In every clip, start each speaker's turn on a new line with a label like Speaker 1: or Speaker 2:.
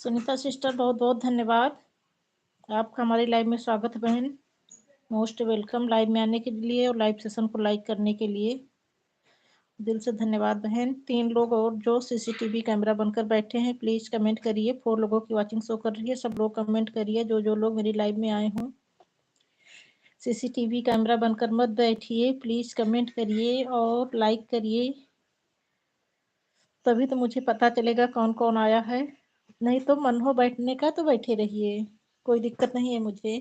Speaker 1: Sunita sister बहुत बहुत धन्यवाद। आपका हमारी लाइव में स्वागत है बहन। मोस्ट वेलकम लाइव में आने के लिए और लाइव सेशन को लाइक करने के लिए दिल से धन्यवाद बहन। 3 लोग और जो सीसीटीवी कैमरा बनकर बैठे हैं प्लीज कमेंट करिए। 4 लोगों की वॉचिंग शो कर रही है, सब लोग कमेंट करिए। जो लोग मेरी लाइव में आए हों सीसीटीवी कैमरा बनकर मत बैठिए, प्लीज कमेंट करिए और लाइक करिए, तभी तो मुझे पता चलेगा कौन कौन आया है। नहीं तो मन हो बैठने का तो बैठे रहिए, कोई दिक्कत नहीं है मुझे।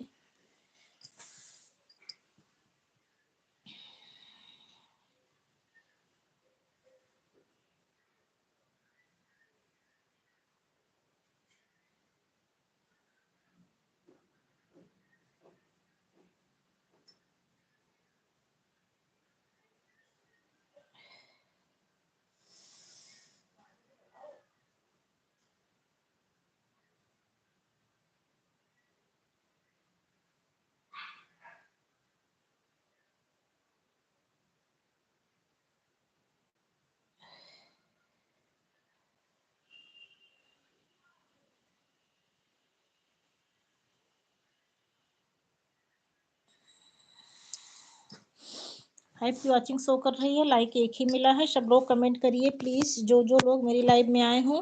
Speaker 1: लाइव की वॉचिंग शो कर रही है, लाइक एक ही मिला है। सब लोग कमेंट करिए प्लीज, जो लोग मेरी लाइव में आए हों।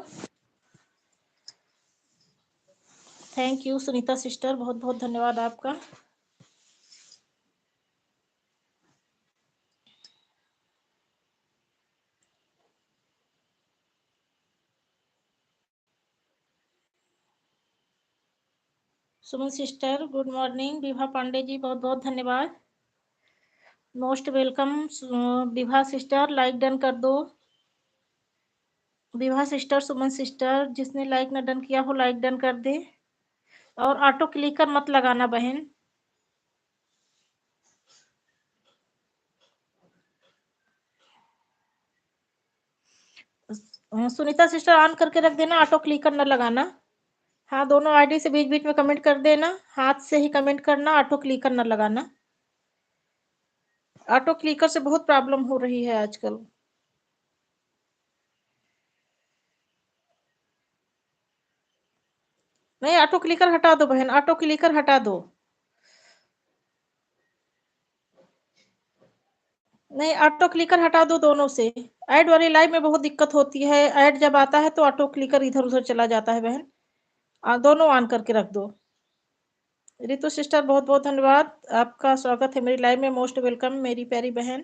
Speaker 1: थैंक यू सुनीता सिस्टर, बहुत बहुत धन्यवाद आपका। Suman sister good morning. Vibha Pandey ji बहुत बहुत धन्यवाद, most welcome. Vibha sister like done कर दो। विभा सिस्टर, सुमन सिस्टर, जिसने लाइक न डन किया हो लाइक डन कर दे और ऑटो क्लिकर मत लगाना बहन। सुनीता सिस्टर ऑन करके रख देना, ऑटो क्लिकर न लगाना। हाँ, दोनों आईडी से बीच बीच में कमेंट कर देना, हाथ से ही कमेंट करना, ऑटो क्लिकर न लगाना। ऑटो क्लिकर से बहुत प्रॉब्लम हो रही है आजकल। नहीं, ऑटो क्लिकर हटा दो बहन, ऑटो क्लिकर हटा दो। नहीं, ऑटो क्लिकर हटा दो दोनों से। ऐड वाली लाइव में बहुत दिक्कत होती है, ऐड जब आता है तो ऑटो क्लिकर इधर उधर चला जाता है बहन। दोनों ऑन करके रख दो। रितु सिस्टर बहुत बहुत धन्यवाद, आपका स्वागत है मेरी लाइव में, मोस्ट वेलकम मेरी प्यारी बहन।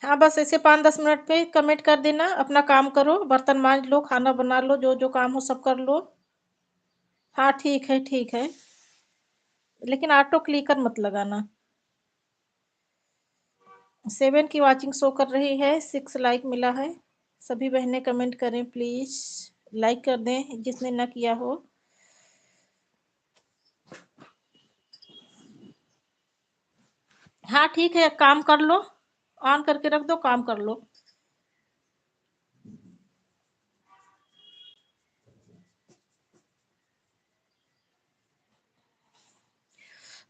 Speaker 1: हाँ, बस ऐसे 5-10 मिनट पे कमेंट कर देना, अपना काम करो, बर्तन मांज लो, खाना बना लो, जो काम हो सब कर लो। हाँ ठीक है ठीक है, लेकिन ऑटो क्लिकर मत लगाना। 7 की वॉचिंग शो कर रही है, 6 लाइक मिला है। सभी बहनें कमेंट करें प्लीज, लाइक कर दें जिसने ना किया हो। हाँ ठीक है, काम कर लो, ऑन करके रख दो, काम कर लो।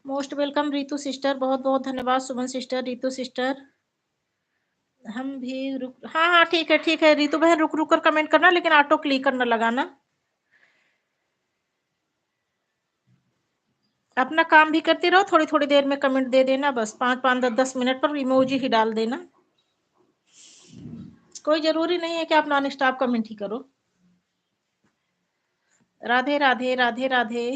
Speaker 1: मोस्ट वेलकम रितु सिस्टर, बहुत बहुत धन्यवाद। सुमन सिस्टर, रितु सिस्टर, हम भी रुक, हाँ हाँ ठीक है रितु बहन, रुक रुक कर कमेंट करना, लेकिन ऑटो क्लिकर न लगाना। अपना काम भी करती रहो, थोड़ी थोड़ी देर में कमेंट दे देना, बस 5-5 10 10 मिनट पर इमोजी ही डाल देना। कोई जरूरी नहीं है कि आप नॉन स्टॉप कमेंट ही करो। राधे राधे राधे राधे।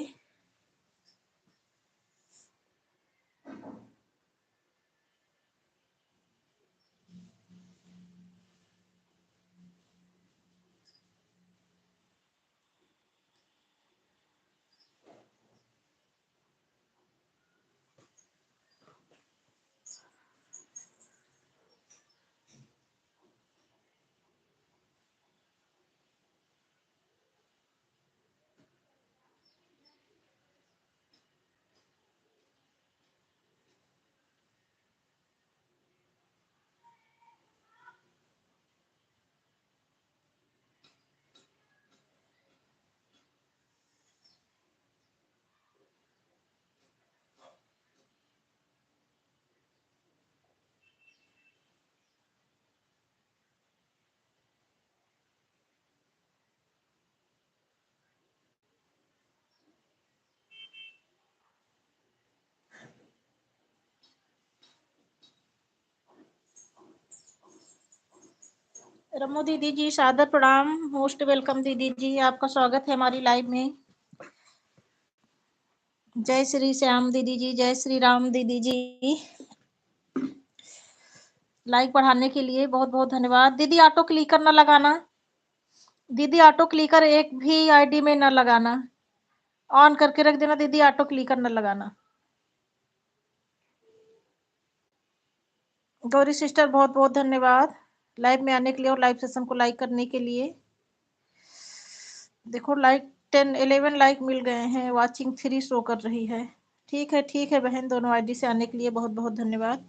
Speaker 1: रमो दीदी जी सादर प्रणाम, मोस्ट वेलकम दीदी जी, आपका स्वागत है हमारी लाइव में। जय श्री श्याम दीदी जी, जय श्री राम दीदी जी। लाइक बढ़ाने के लिए बहुत बहुत धन्यवाद दीदी। ऑटो क्लिकर ना लगाना दीदी, ऑटो क्लिकर एक भी आईडी में ना लगाना, ऑन करके रख देना दीदी, ऑटो क्लिकर ना लगाना। गौरी सिस्टर बहुत बहुत धन्यवाद लाइव में आने के लिए और लाइव सेशन को लाइक करने के लिए। देखो लाइक 10-11 लाइक मिल गए हैं, वाचिंग 3 शो कर रही है। ठीक है बहन, दोनों आईडी से आने के लिए बहुत बहुत धन्यवाद।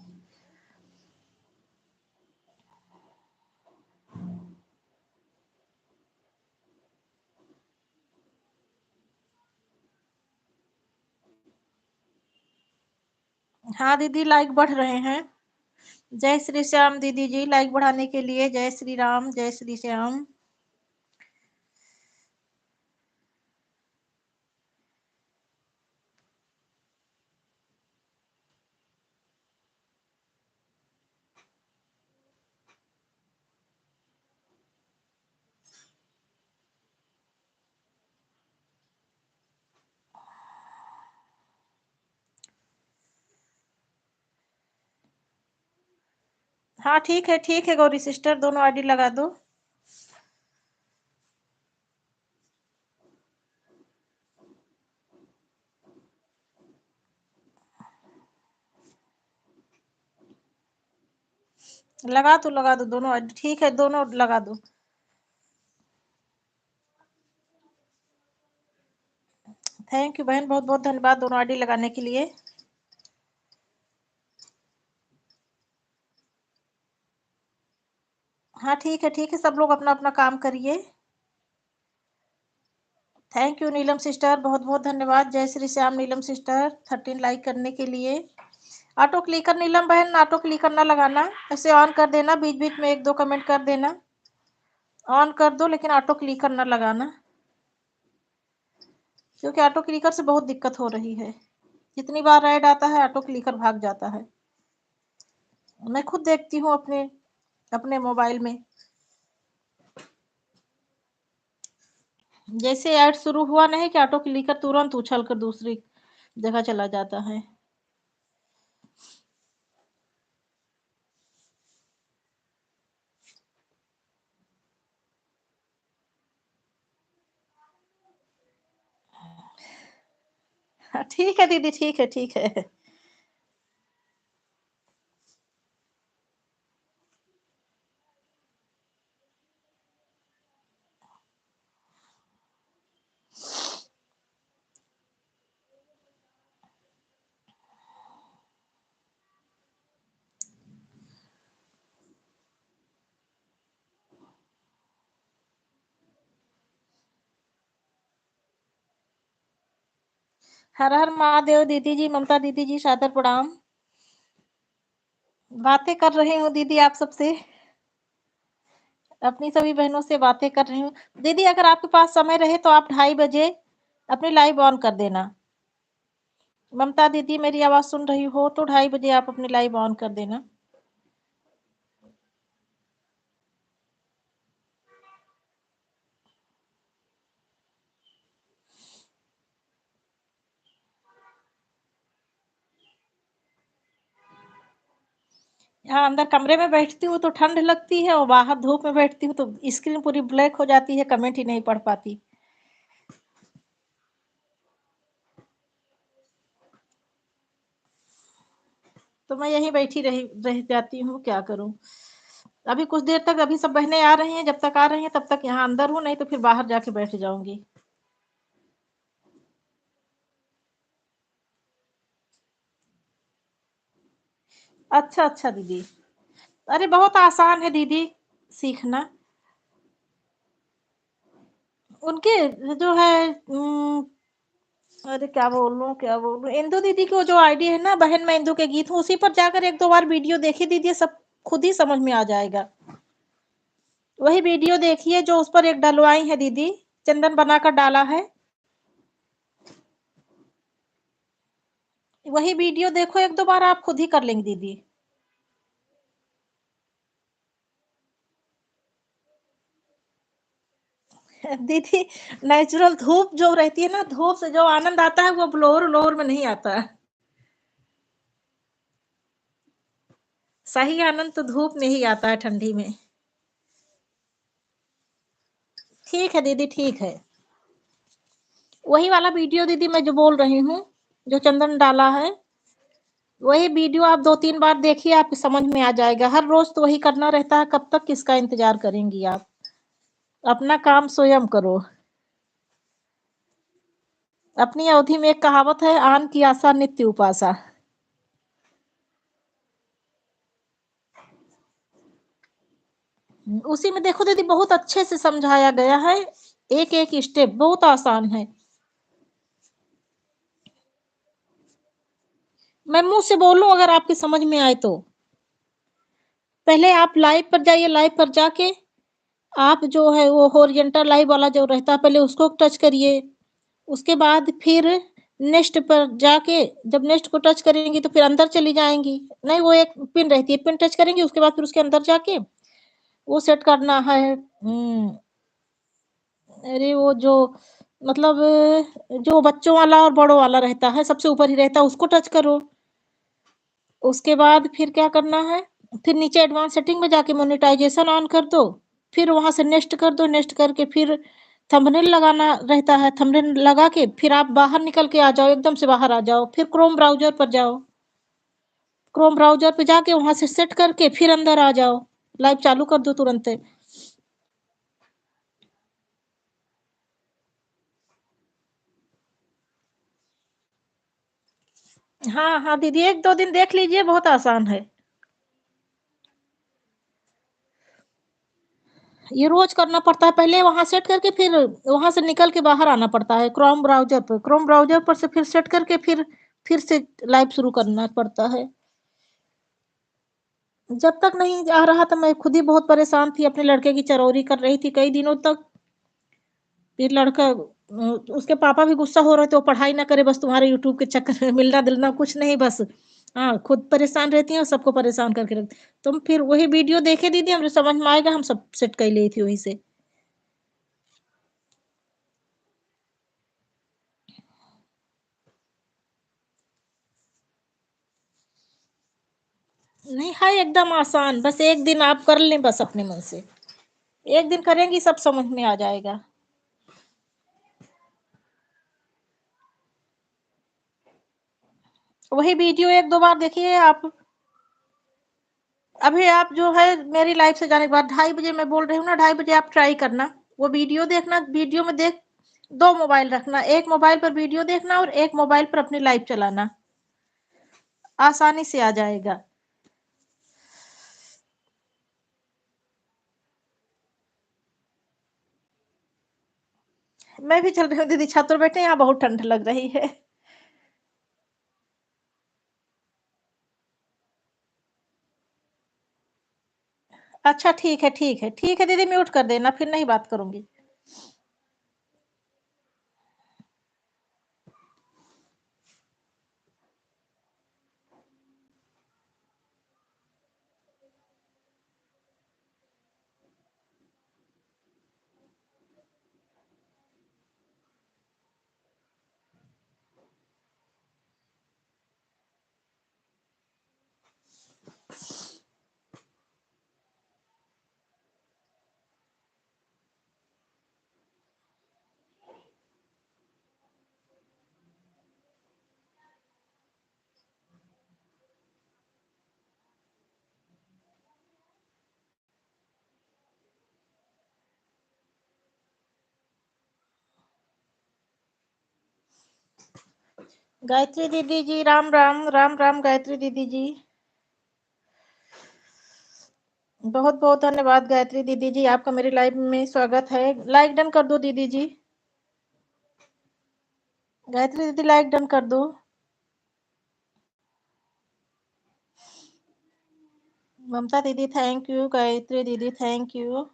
Speaker 1: हाँ दीदी लाइक बढ़ रहे हैं। जय श्री श्याम दीदी जी, लाइक बढ़ाने के लिए जय श्री राम, जय श्री श्याम। हाँ ठीक है गौरी सिस्टर, दोनों आईडी लगा दो। लगा दो दोनों आईडी, ठीक है दोनों लगा दो। थैंक यू बहन, बहुत बहुत धन्यवाद दोनों आईडी लगाने के लिए। हाँ ठीक है सब लोग अपना अपना काम करिए। थैंक यू नीलम सिस्टर, बहुत बहुत धन्यवाद। जय श्री श्याम नीलम सिस्टर, 13 लाइक करने के लिए। ऑटो क्लिकर नीलम बहन, ऑटो क्लिकर ना लगाना, ऐसे ऑन कर देना, बीच बीच में 1-2 कमेंट कर देना, ऑन कर दो, लेकिन ऑटो क्लिकर ना लगाना, क्योंकि ऑटो क्लिकर से बहुत दिक्कत हो रही है। जितनी बार ऐड आता है ऑटो क्लिकर भाग जाता है। मैं खुद देखती हूँ अपने अपने मोबाइल में, जैसे ऐड शुरू हुआ नहीं कि ऑटो क्लिकर तुरंत उछल कर दूसरी जगह चला जाता है। हाँ, ठीक है दीदी, ठीक है। हर हर महादेव दीदी जी, ममता दीदी जी सादर प्रणाम। बातें कर रही हूँ दीदी आप सबसे, अपनी सभी बहनों से बातें कर रही हूँ। दीदी अगर आपके पास समय रहे तो आप 2:30 बजे अपनी लाइव ऑन कर देना। ममता दीदी मेरी आवाज सुन रही हो तो 2:30 बजे आप अपनी लाइव ऑन कर देना। यहाँ अंदर कमरे में बैठती हूँ तो ठंड लगती है, और बाहर धूप में बैठती हूँ तो स्क्रीन पूरी ब्लैक हो जाती है, कमेंट ही नहीं पढ़ पाती। तो मैं यहीं बैठी रह जाती हूँ, क्या करूँ। अभी कुछ देर तक, अभी सब बहनें आ रही हैं, जब तक आ रही हैं तब तक यहाँ अंदर हूँ, नहीं तो फिर बाहर जाके बैठ जाऊंगी। अच्छा दीदी। अरे बहुत आसान है दीदी सीखना। उनके जो है अरे क्या बोलूं, इंदु दीदी को जो आईडी है ना, बहन मैं इंदु के गीत हूँ, उसी पर जाकर 1-2 बार वीडियो देखिए दीदी, सब खुद ही समझ में आ जाएगा। वही वीडियो देखिए जो उस पर एक डलवाई है दीदी, चंदन बनाकर डाला है, वही वीडियो देखो 1-2 बार, आप खुद ही कर लेंगे दीदी। दीदी, नेचुरल धूप जो रहती है ना, धूप से जो आनंद आता है वो ब्लोर व्लोर में नहीं आता है। सही आनंद तो धूप में ही आता है, ठंडी में। ठीक है दीदी, ठीक है। वही वाला वीडियो दीदी मैं जो बोल रही हूँ, जो चंदन डाला है, वही वीडियो आप 2-3 बार देखिए, आपको समझ में आ जाएगा। हर रोज तो वही करना रहता है, कब तक किसका इंतजार करेंगी आप? अपना काम स्वयं करो। अपनी अवधि में एक कहावत है, आन की आशा नित्य उपासा। उसी में देखो दीदी, बहुत अच्छे से समझाया गया है। एक एक स्टेप बहुत आसान है। मैं मुंह से बोलूं अगर आपकी समझ में आए तो? पहले आप लाइव पर जाइए, लाइव पर जाके आप जो है वो हॉरिजॉन्टल लाइव वाला जो रहता है, पहले उसको टच करिए। उसके बाद फिर नेक्स्ट पर जाके, जब नेक्स्ट को टच करेंगी तो फिर अंदर चली जाएंगी। नहीं, वो एक पिन रहती है, पिन टच करेंगी, उसके बाद फिर उसके अंदर जाके वो सेट करना है। अरे वो जो मतलब जो बच्चों वाला और बड़ों वाला रहता है, सबसे ऊपर ही रहता है, उसको टच करो। उसके बाद फिर क्या करना है, फिर नीचे एडवांस सेटिंग में जाके मोनेटाइजेशन ऑन कर दो। फिर वहां से नेक्स्ट कर दो, नेक्स्ट करके फिर थंबनेल लगाना रहता है, थंबनेल लगा के फिर आप बाहर निकल के आ जाओ, एकदम से बाहर आ जाओ, फिर क्रोम ब्राउजर पर जाओ। क्रोम ब्राउजर पे जाके वहां से सेट करके फिर अंदर आ जाओ, लाइव चालू कर दो तुरंत। हाँ हाँ दीदी, 1-2 दिन देख लीजिए, बहुत आसान है। ये रोज करना पड़ता है, पहले वहां सेट करके फिर वहां से निकल के बाहर आना पड़ता है क्रोम ब्राउजर पर। क्रोम ब्राउजर पर से फिर सेट करके फिर से लाइव शुरू करना पड़ता है। जब तक नहीं आ रहा था, मैं खुद ही बहुत परेशान थी, अपने लड़के की चरौरी कर रही थी कई दिनों तक। फिर लड़का उसके पापा भी गुस्सा हो रहे थे, वो पढ़ाई ना करे बस तुम्हारे यूट्यूब के चक्कर में, मिलना दिलना कुछ नहीं बस। हाँ, खुद परेशान रहती हैं और सबको परेशान करके रखती। तुम फिर वही वीडियो देखे दीदी, हमने समझ में आएगा, हम सब सेट कर ली थी वहीं से। नहीं है, एकदम आसान, बस एक दिन आप कर लें बस अपने मन से। एक दिन करेंगी, सब समझ में आ जाएगा। वही वीडियो 1-2 बार देखिए आप। अभी आप जो है मेरी लाइफ से जाने के बाद 2:30 बजे, मैं बोल रही हूँ ना, 2:30 बजे आप ट्राई करना। वो वीडियो देखना, वीडियो में देख, दो मोबाइल रखना, एक मोबाइल पर वीडियो देखना और एक मोबाइल पर अपनी लाइव चलाना, आसानी से आ जाएगा। मैं भी चल रही हूँ दीदी, छत पर बैठे, यहाँ बहुत ठंड लग रही है। अच्छा ठीक है, ठीक है, ठीक है दीदी, म्यूट कर देना, फिर नहीं बात करूंगी। गायत्री दीदी जी, राम राम, राम राम गायत्री दीदी जी। बहुत बहुत धन्यवाद गायत्री दीदी जी, आपका मेरी लाइव में स्वागत है। लाइक डन कर दो दीदी जी। गायत्री दीदी लाइक डन कर दो। ममता दीदी थैंक यू, गायत्री दीदी थैंक यू।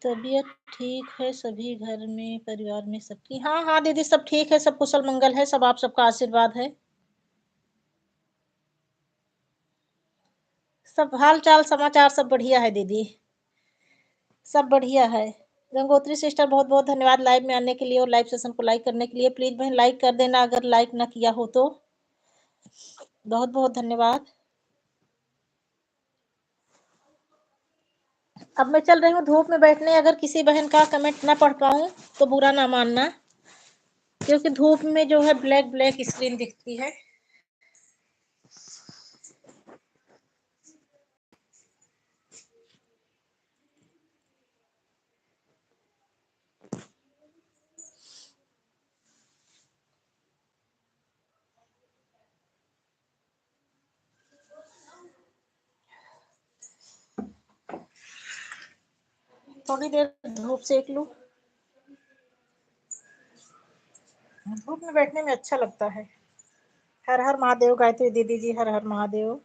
Speaker 1: तबीयत ठीक है सभी घर में परिवार में सबकी। हाँ हाँ दीदी सब ठीक है, सब कुशल मंगल है, सब आप सबका आशीर्वाद है। सब हाल चाल समाचार सब बढ़िया है दीदी, सब बढ़िया है। गंगोत्री सिस्टर बहुत बहुत धन्यवाद लाइव में आने के लिए और लाइव सेशन को लाइक करने के लिए। प्लीज बहन लाइक कर देना अगर लाइक ना किया हो तो। बहुत बहुत धन्यवाद। अब मैं चल रही हूँ धूप में बैठने, अगर किसी बहन का कमेंट ना पढ़ पाऊँ तो बुरा ना मानना, क्योंकि धूप में जो है ब्लैक ब्लैक स्क्रीन दिखती है। थोड़ी देर धूप सेक लूं, धूप में बैठने में अच्छा लगता है। हर हर महादेव गायत्री दीदी जी, हर हर महादेव।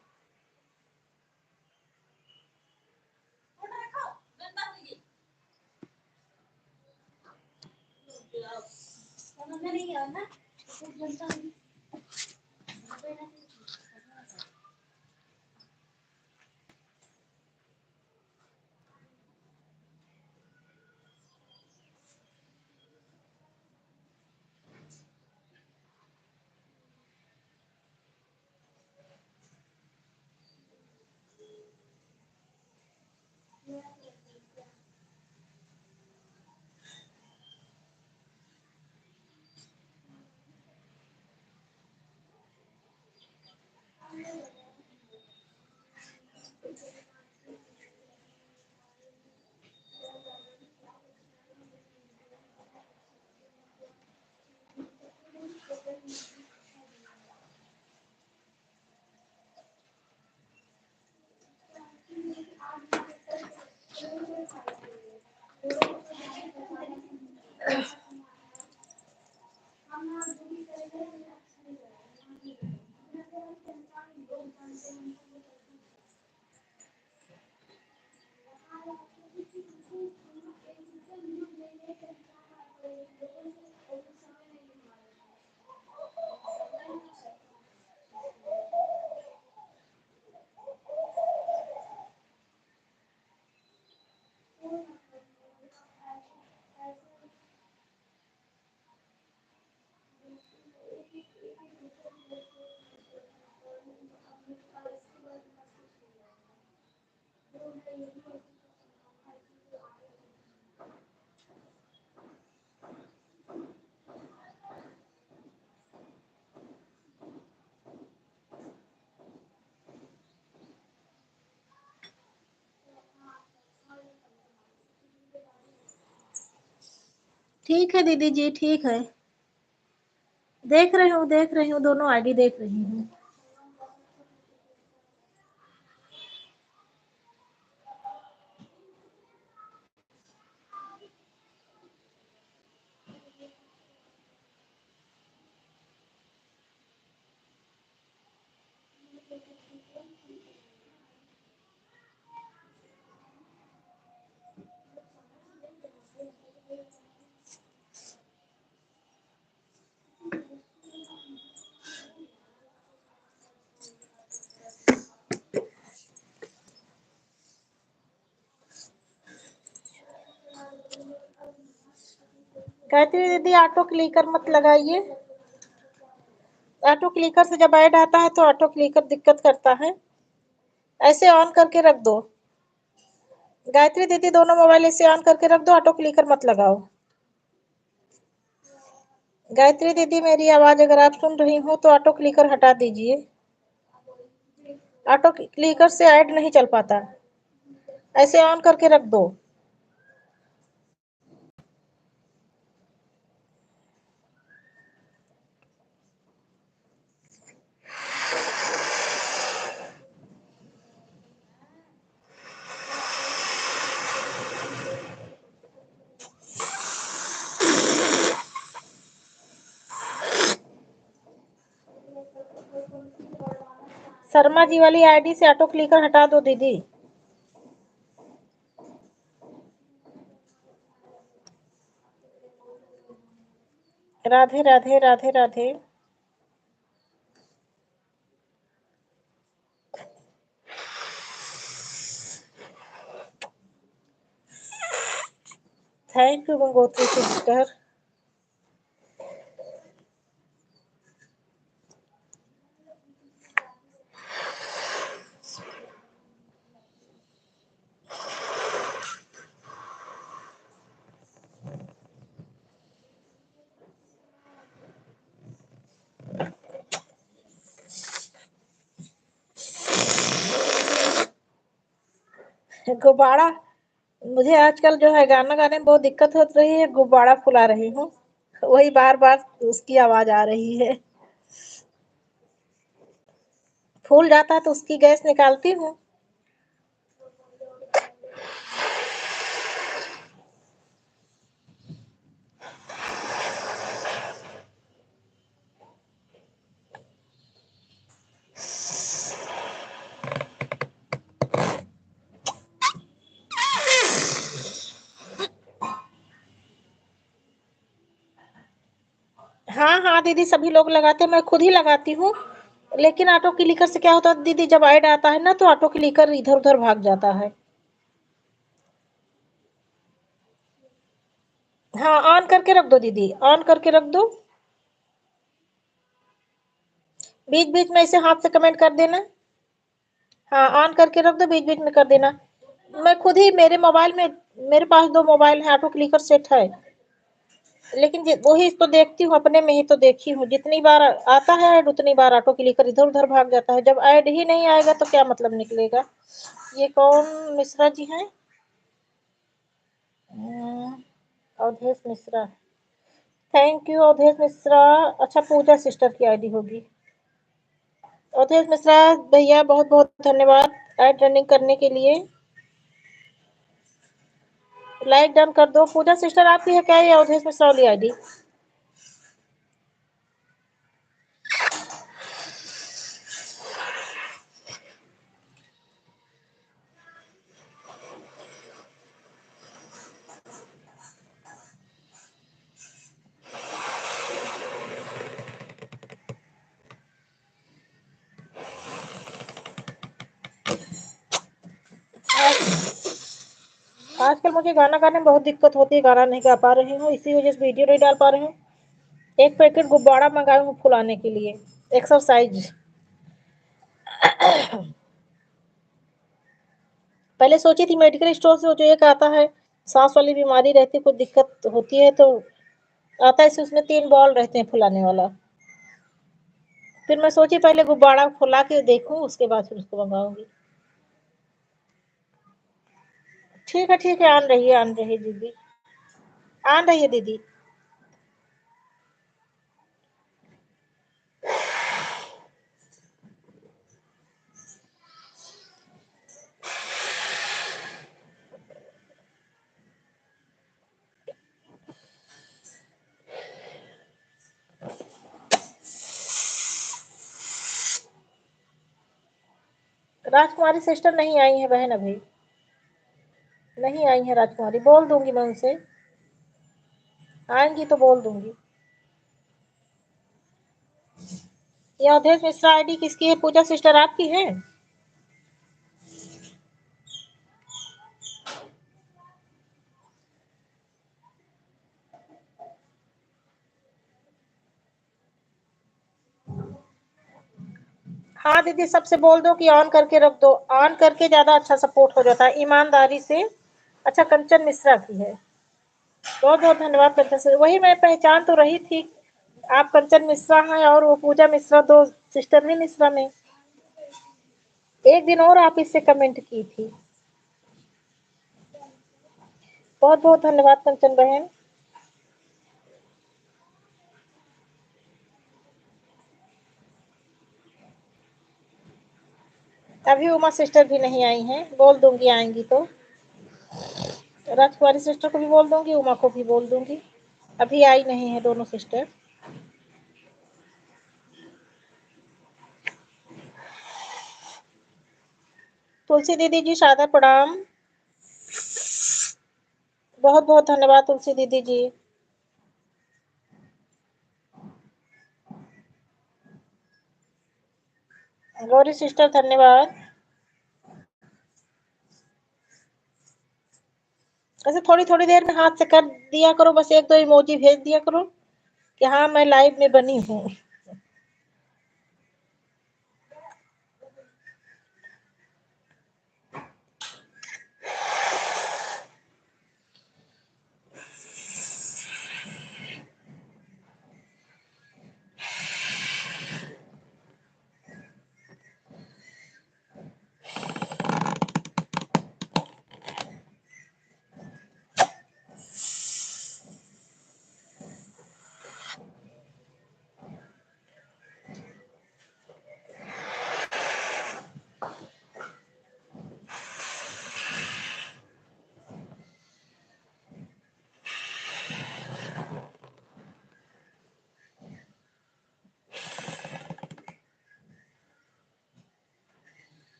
Speaker 1: ठीक है दीदी जी, ठीक है। देख रही हूँ, दोनों आईडी देख रही हूँ। गायत्री दीदी ऑटो क्लिकर मत लगाइए, ऑटो क्लिकर से जब ऐड आता है तो ऑटो क्लिकर दिक्कत करता है। ऐसे ऑन करके रख दो गायत्री दीदी, दोनों मोबाइल ऐसे ऑन करके रख दो, ऑटो क्लिकर मत लगाओ। गायत्री दीदी मेरी आवाज अगर आप सुन रही हो तो ऑटो क्लिकर हटा दीजिए, ऑटो क्लिकर से ऐड नहीं चल पाता, ऐसे ऑन करके रख दो। शर्मा जी वाली आईडी से ऑटो क्लिकर हटा दो दीदी। Radhe Radhe Radhe Radhe. Thank you Gangotri sister. गुब्बारा, मुझे आजकल जो है गाना गाने में बहुत दिक्कत हो रही है, गुब्बारा फुला रही हूँ, वही बार बार उसकी आवाज आ रही है। फूल जाता है तो उसकी गैस निकालती हूँ। हाँ हाँ दीदी, सभी लोग लगाते हैं, मैं खुद ही लगाती हूँ। लेकिन ऑटो क्लिकर से क्या होता है दीदी, जब ऐड आता है ना तो ऑटो क्लिकर इधर उधर भाग जाता है। हाँ ऑन करके रख दो दीदी, ऑन करके रख दो। बीच बीच में ऐसे हाथ से कमेंट कर देना। हाँ ऑन करके रख दो, बीच बीच में कर देना। मैं खुद ही, मेरे मोबाइल में, मेरे पास 2 मोबाइल है, ऑटो क्लिकर सेट है। लेकिन वही तो देखती हूँ, अपने में ही तो देखी हूँ, जितनी बार आता है ऐड उतनी बार ऑटो क्लिकर इधर उधर भाग जाता है। जब ऐड ही नहीं आएगा तो क्या मतलब निकलेगा। ये कौन मिश्रा जी हैं? अवधेश मिश्रा। Thank you Awadhesh Mishra. अच्छा, पूजा सिस्टर की आईडी होगी। अवधेश मिश्रा भैया बहुत बहुत धन्यवाद ऐड रनिंग करने के लिए। लाइक डन कर दो। पूजा सिस्टर आपकी है क्या ये अवधेश मिश्रा वाली आईडी? आजकल मुझे गाना गाने में बहुत दिक्कत होती है, गाना नहीं गा पा रही हूँ, इसी वजह से वीडियो नहीं डाल पा रही हूँ। एक पैकेट गुब्बारा मंगाई हूँ फुलाने के लिए, एक्सरसाइज। पहले सोची थी मेडिकल स्टोर से जो एक आता है, सांस वाली बीमारी रहती है, कुछ दिक्कत होती है तो आता है, उसमें 3 बॉल रहते हैं फुलाने वाला। फिर मैं सोची पहले गुब्बारा फुला के देखूं, उसके बाद फिर उसको मंगाऊंगी। ठीक है, आन रही है दीदी, आन रही है दीदी। राजकुमारी सिस्टर नहीं आई है बहन अभी, नहीं आई है राजकुमारी, बोल दूंगी मैं उनसे, आएंगी तो बोल दूंगी। ये अवधेश मिश्रा आईडी किसकी है? पूजा सिस्टर आपकी है? हाँ दीदी, सबसे बोल दो कि ऑन करके रख दो, ऑन करके ज्यादा अच्छा सपोर्ट हो जाता है ईमानदारी से। अच्छा, कंचन मिश्रा की है। बहुत बहुत धन्यवाद कंचन से, वही मैं पहचान तो रही थी, आप कंचन मिश्रा हैं और वो पूजा मिश्रा, 2 सिस्टर ही मिश्रा में। एक दिन और आप इससे कमेंट की थी। बहुत बहुत धन्यवाद कंचन बहन। अभी उमा सिस्टर भी नहीं आई हैं, बोल दूंगी आएंगी तो। राजकुमारी सिस्टर को भी बोल दूंगी, उमा को भी बोल दूंगी। अभी आई नहीं है दोनों सिस्टर। तुलसी दीदी जी सादर प्रणाम। बहुत बहुत धन्यवाद तुलसी दीदी जी। गौरी सिस्टर धन्यवाद। ऐसे थोड़ी थोड़ी देर में हाथ से कर दिया करो, बस एक दो इमोजी भेज दिया करो कि हाँ मैं लाइव में बनी हूँ।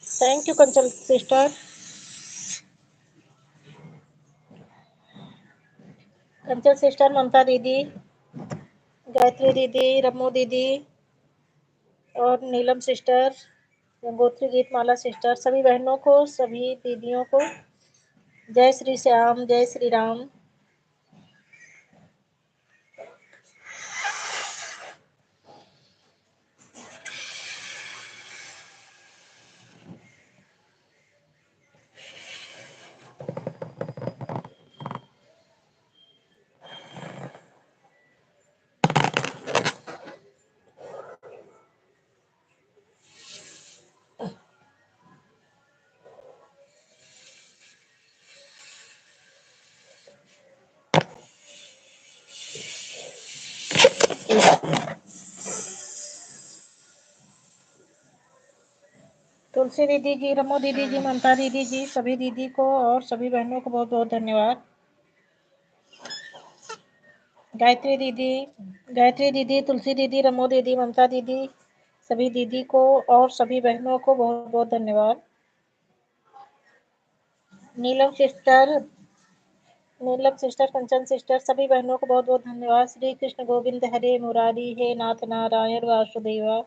Speaker 1: Thank you Kanchan sister. Kanchan sister, Mamta दीदी, गायत्री दीदी, रमू दीदी और नीलम सिस्टर, गंगोत्री गीतमाला सिस्टर, सभी बहनों को, सभी दीदियों को जय श्री श्याम, जय श्री राम। तुलसी दीदी जी, रमो दीदी जी, ममता दीदी जी, सभी दीदी को और सभी बहनों को बहुत बहुत धन्यवाद। गायत्री दीदी, तुलसी दीदी, रमो दीदी, ममता दीदी, सभी दीदी को और सभी बहनों को बहुत बहुत धन्यवाद। नीलम सिस्टर, कंचन सिस्टर, सभी बहनों को बहुत बहुत धन्यवाद। श्री कृष्ण गोविंद हरे मुरारी, हे नाथ नारायण वासुदेवा।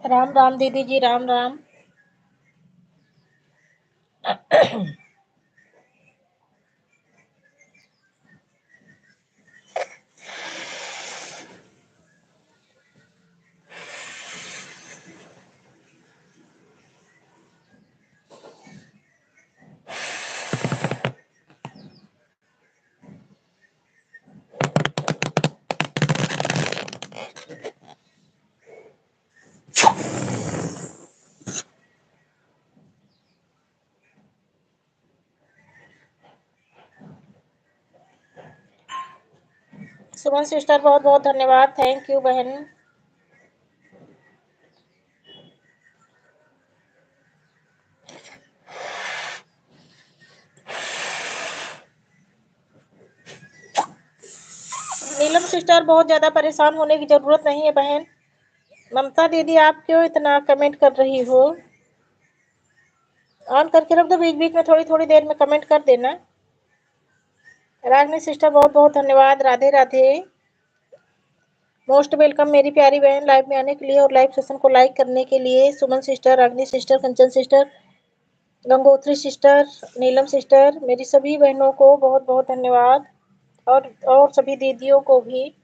Speaker 1: राम राम दीदी जी, राम राम। सुमन सिस्टर, बहुत बहुत धन्यवाद। थैंक यू बहन। नीलम सिस्टर, बहुत ज्यादा परेशान होने की जरूरत नहीं है बहन। ममता दीदी, आप क्यों इतना कमेंट कर रही हो? ऑन करके रख दो, बीच बीच में थोड़ी थोड़ी देर में कमेंट कर देना। रागनी सिस्टर, बहुत बहुत धन्यवाद। राधे राधे। मोस्ट वेलकम मेरी प्यारी बहन लाइव में आने के लिए और लाइव सेशन को लाइक करने के लिए। सुमन sister, Ragini sister, Kanchan sister, Gangotri sister, नीलम सिस्टर, मेरी सभी बहनों को बहुत बहुत धन्यवाद और सभी दीदियों को भी।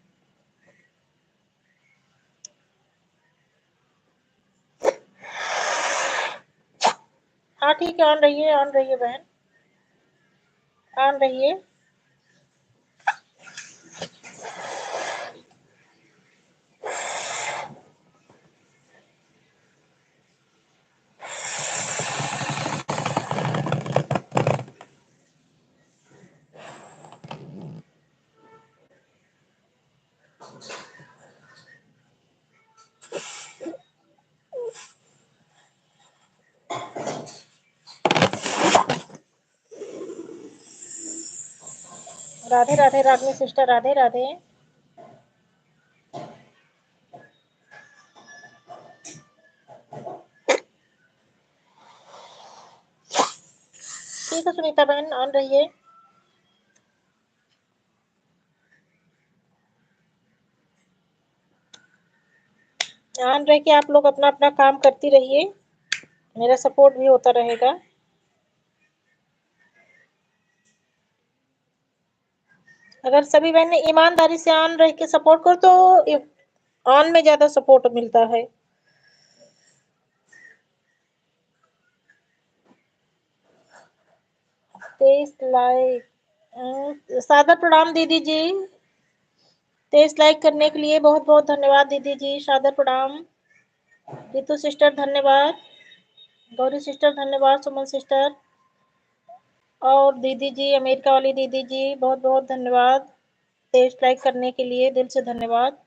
Speaker 1: हाँ ठीक है, ऑन रहिए बहन, ऑन रहिए। राधे राधे रागनी सिस्टर, राधे राधे। ठीक है सुनीता बहन, ऑन रहिए। ऑन रह के आप लोग अपना अपना काम करती रहिए, मेरा सपोर्ट भी होता रहेगा। अगर सभी बहनें ईमानदारी से ऑन रह के सपोर्ट करो तो ऑन में ज्यादा सपोर्ट मिलता है। लाइक, सादर प्रणाम दीदी जी। 23 लाइक करने के लिए बहुत बहुत धन्यवाद दीदी जी, सादर प्रणाम। रितु सिस्टर धन्यवाद, गौरी सिस्टर धन्यवाद, सुमन सिस्टर और दीदी जी, अमेरिका वाली दीदी जी बहुत बहुत धन्यवाद 23 लाइक करने के लिए, दिल से धन्यवाद।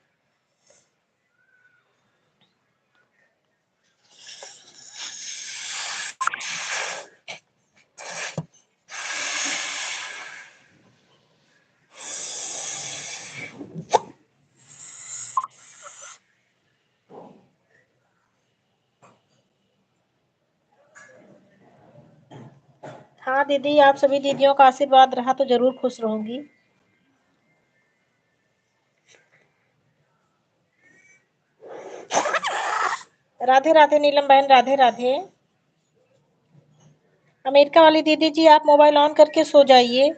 Speaker 1: हाँ दीदी, आप सभी दीदियों का आशीर्वाद रहा तो जरूर खुश रहूंगी। राधे राधे नीलम बहन, राधे राधे। अमेरिका वाली दीदी जी, आप मोबाइल ऑन करके सो जाइए।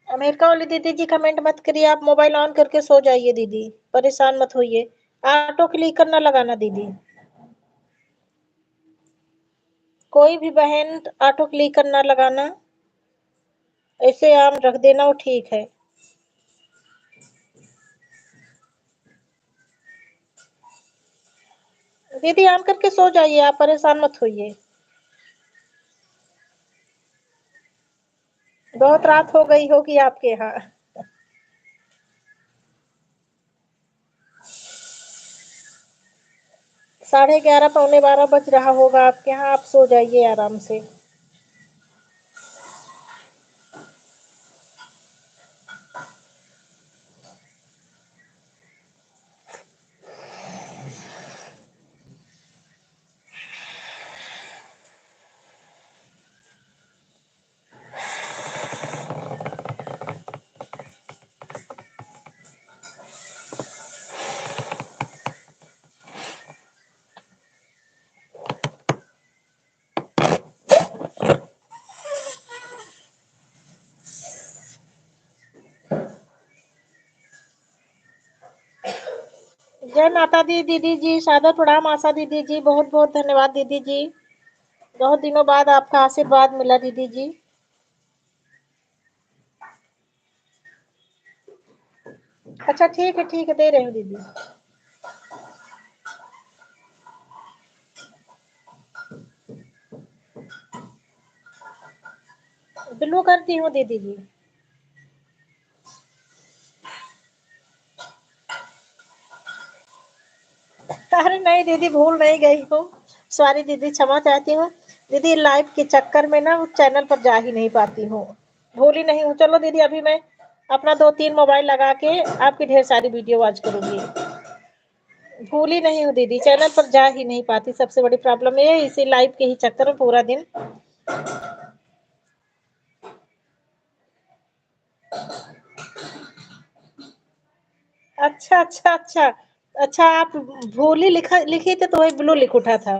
Speaker 1: अमेरिका वाली दीदी जी कमेंट मत करिए, आप मोबाइल ऑन करके सो जाइए दीदी, परेशान मत होइए। ऑटो क्लिक करना लगाना दीदी, कोई भी बहन ऑटो क्लिक करना लगाना, ऐसे आम रख देना, वो ठीक है। दीदी ऑन करके सो जाइए, आप परेशान मत होइए। बहुत रात हो गई होगी आपके यहाँ। 11:30 पौने 12 बज रहा होगा आपके यहाँ, आप सो जाइए आराम से। जय माता दी दीदी जी, सादर प्रणाम आशा दीदी जी, बहुत बहुत धन्यवाद दीदी जी, बहुत दिनों बाद आपका आशीर्वाद मिला दीदी जी। अच्छा ठीक है, दे रही हूँ दीदी। ब्लू करती हूँ दीदी जी। अरे नहीं दीदी, भूल नहीं गई हूँ, सॉरी दीदी, क्षमा चाहती हूँ दीदी, लाइव के चक्कर में ना चैनल पर जा ही नहीं पाती हूँ, भूली नहीं हूँ। चलो दीदी, अभी मैं अपना 2-3 मोबाइल लगा के आपकी ढेर सारी वीडियो वॉच करूंगी। भूली नहीं हूँ दीदी, चैनल पर जा ही नहीं पाती, सबसे बड़ी प्रॉब्लम ये है, इसी लाइव के ही चक्कर में पूरा दिन। अच्छा, अच्छा आप भूली लिखी थी तो वही ब्लू लिख उठा था,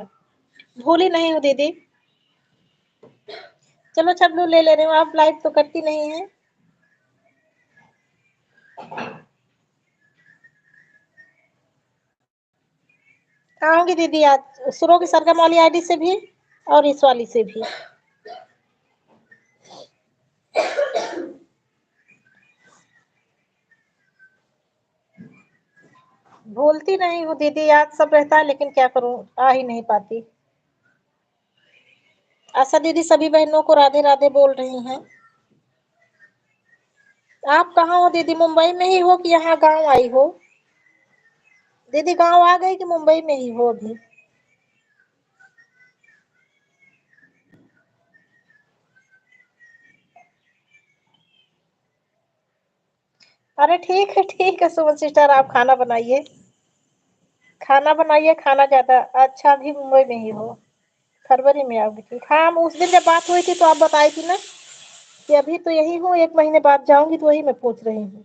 Speaker 1: भूली नहीं हूँ दीदी। चलो अच्छा, ब्लू ले ले रही हूँ, आप लाइव तो करती नहीं है। आऊंगी दीदी आज सुरो की सरगम वाली आईडी से भी और इस वाली से भी। भूलती नहीं हूँ दीदी, याद सब रहता है, लेकिन क्या करूँ, आ ही नहीं पाती। आशा दीदी सभी बहनों को राधे राधे बोल रही हैं। आप कहाँ हो दीदी, मुंबई में ही हो कि यहाँ गांव आई हो? दीदी गांव आ गई कि मुंबई में ही हो अभी? अरे ठीक है सुमन सिस्टर, आप खाना बनाइए, खाना बनाइए, खाना ज़्यादा अच्छा। अभी मुंबई में ही हो? फरवरी में आओगी? ठीक। हाँ, हम उस दिन जब बात हुई थी तो आप बताई थी ना कि अभी तो यही हूँ, 1 महीने बाद जाऊँगी, तो वही मैं पूछ रही हूँ।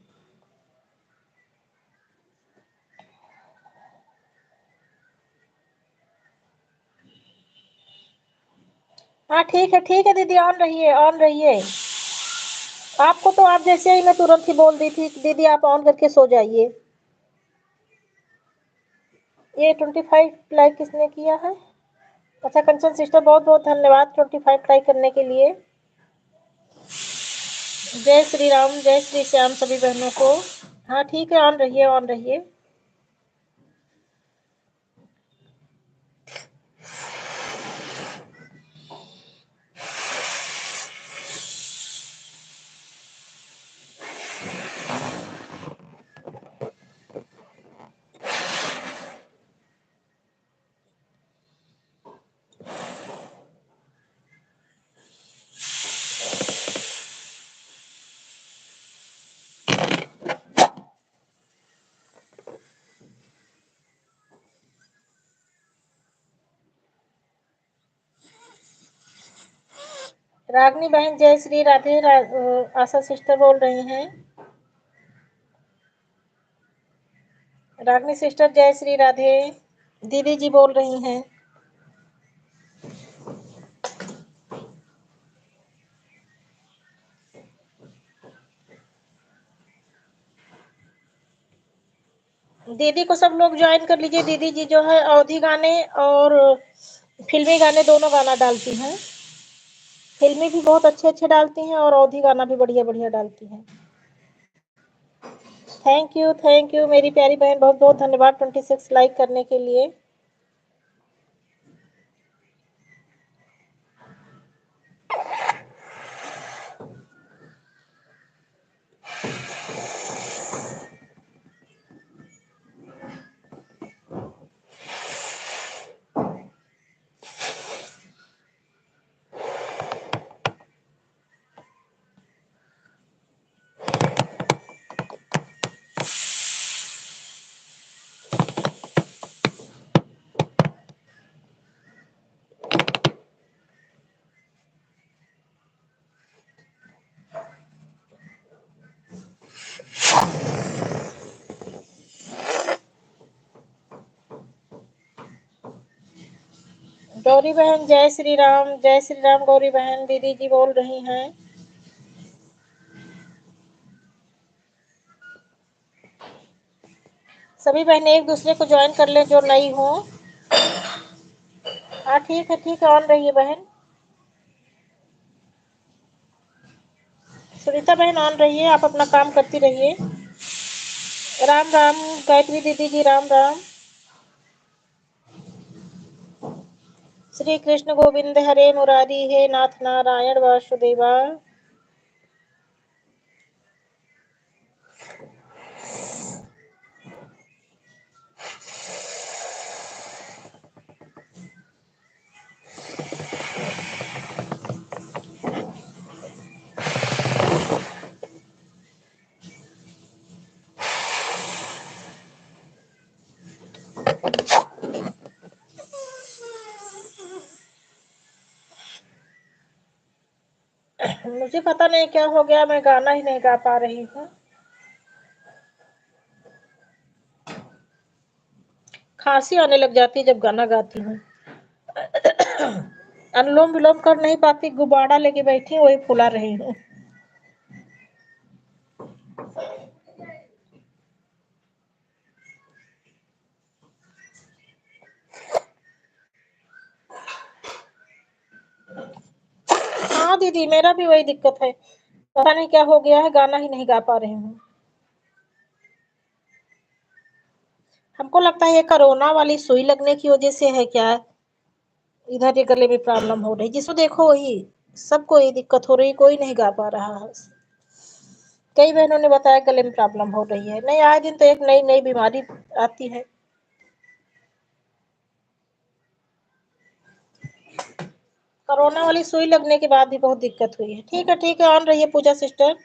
Speaker 1: हाँ, ठीक है दीदी, ऑन रहिए, ऑन रहिए। आपको तो आप जैसे ही मैं तुरंत ही बोल दी थी कि दीदी आप ऑन करके सो जाइए। ये 25 लाइक किसने किया है? अच्छा, कंचन सिस्टर, बहुत-बहुत धन्यवाद 25 लाइक करने के लिए। जय श्री राम, जय श्री श्याम सभी बहनों को। हाँ, ठीक है, ऑन रहिए, ऑन रहिए। रागनी बहन, जय श्री राधे। आशा सिस्टर बोल रही हैं। रागनी सिस्टर, जय श्री राधे। दीदी जी बोल रही हैं। दीदी को सब लोग ज्वाइन कर लीजिए। दीदी जी जो है अवधी गाने और फिल्मी गाने दोनों गाना डालती हैं। फिल्मी भी बहुत अच्छे-अच्छे डालती हैं और अवधी गाना भी बढ़िया-बढ़िया डालती हैं। थैंक यू मेरी प्यारी बहन, बहुत-बहुत धन्यवाद 26 लाइक करने के लिए। गौरी बहन, जय श्री राम, जय श्री राम। गौरी बहन, दीदी जी बोल रही हैं। सभी बहनें एक दूसरे को ज्वाइन कर लें जो नई हो। हाँ, ठीक है, ऑन रहिए बहन। सुनीता बहन, ऑन रहिए, आप अपना काम करती रहिए। राम राम गायत्री दीदी जी, राम राम। श्री कृष्ण गोविंद हरे मुरारी, हे नाथ नारायण वासुदेवा। मुझे पता नहीं क्या हो गया, मैं गाना ही नहीं गा पा रही हूँ। खांसी आने लग जाती है जब गाना गाती हूँ। अनुलोम विलोम कर नहीं पाती, गुब्बारा लेके बैठी हूँ, वही फुला रही हूँ। हाँ दीदी, मेरा भी वही दिक्कत है, पता नहीं क्या हो गया है, गाना ही नहीं गा पा रही हूँ। हमको लगता है ये कोरोना वाली सुई लगने की वजह से है क्या। इधर ये गले में प्रॉब्लम हो रही, जिसको देखो वही, सबको ये दिक्कत हो रही, कोई नहीं गा पा रहा है। कई बहनों ने बताया गले में प्रॉब्लम हो रही है। नहीं, आए दिन तो एक नई नई बीमारी आती है। कोरोना वाली सुई लगने के बाद भी बहुत दिक्कत हुई है। ठीक है, ऑन रही है पूजा सिस्टर।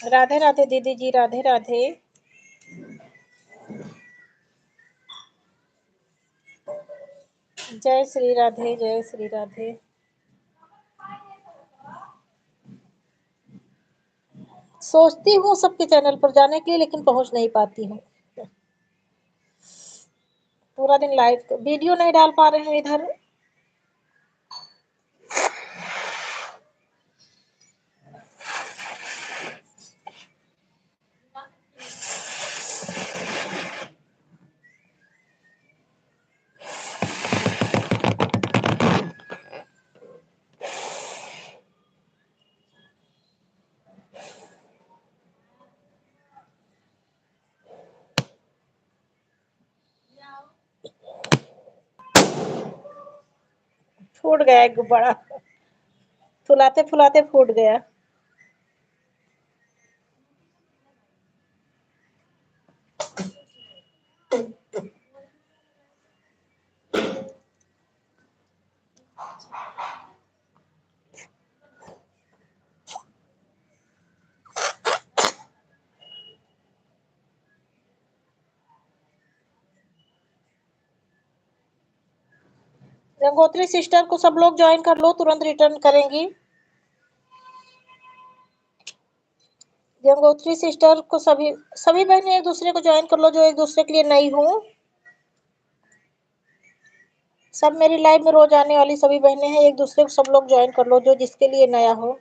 Speaker 1: राधे राधे दीदी जी, राधे राधे। जय श्री राधे, जय श्री राधे। सोचती हूँ सबके चैनल पर जाने के लिए, लेकिन पहुंच नहीं पाती हूँ। पूरा दिन लाइव वीडियो नहीं डाल पा रहे हैं इधर। फूट गया एक गुब्बारा, फुलाते फुलाते फूट गया। गंगोत्री सिस्टर को सब लोग ज्वाइन कर लो, तुरंत रिटर्न करेंगी। गंगोत्री सिस्टर को सभी सभी बहनें एक दूसरे को ज्वाइन कर लो, जो एक दूसरे के लिए नई हो। सब मेरी लाइव में रोज आने वाली सभी बहनें हैं, एक दूसरे को सब लोग ज्वाइन कर लो, जो जिसके लिए नया हो।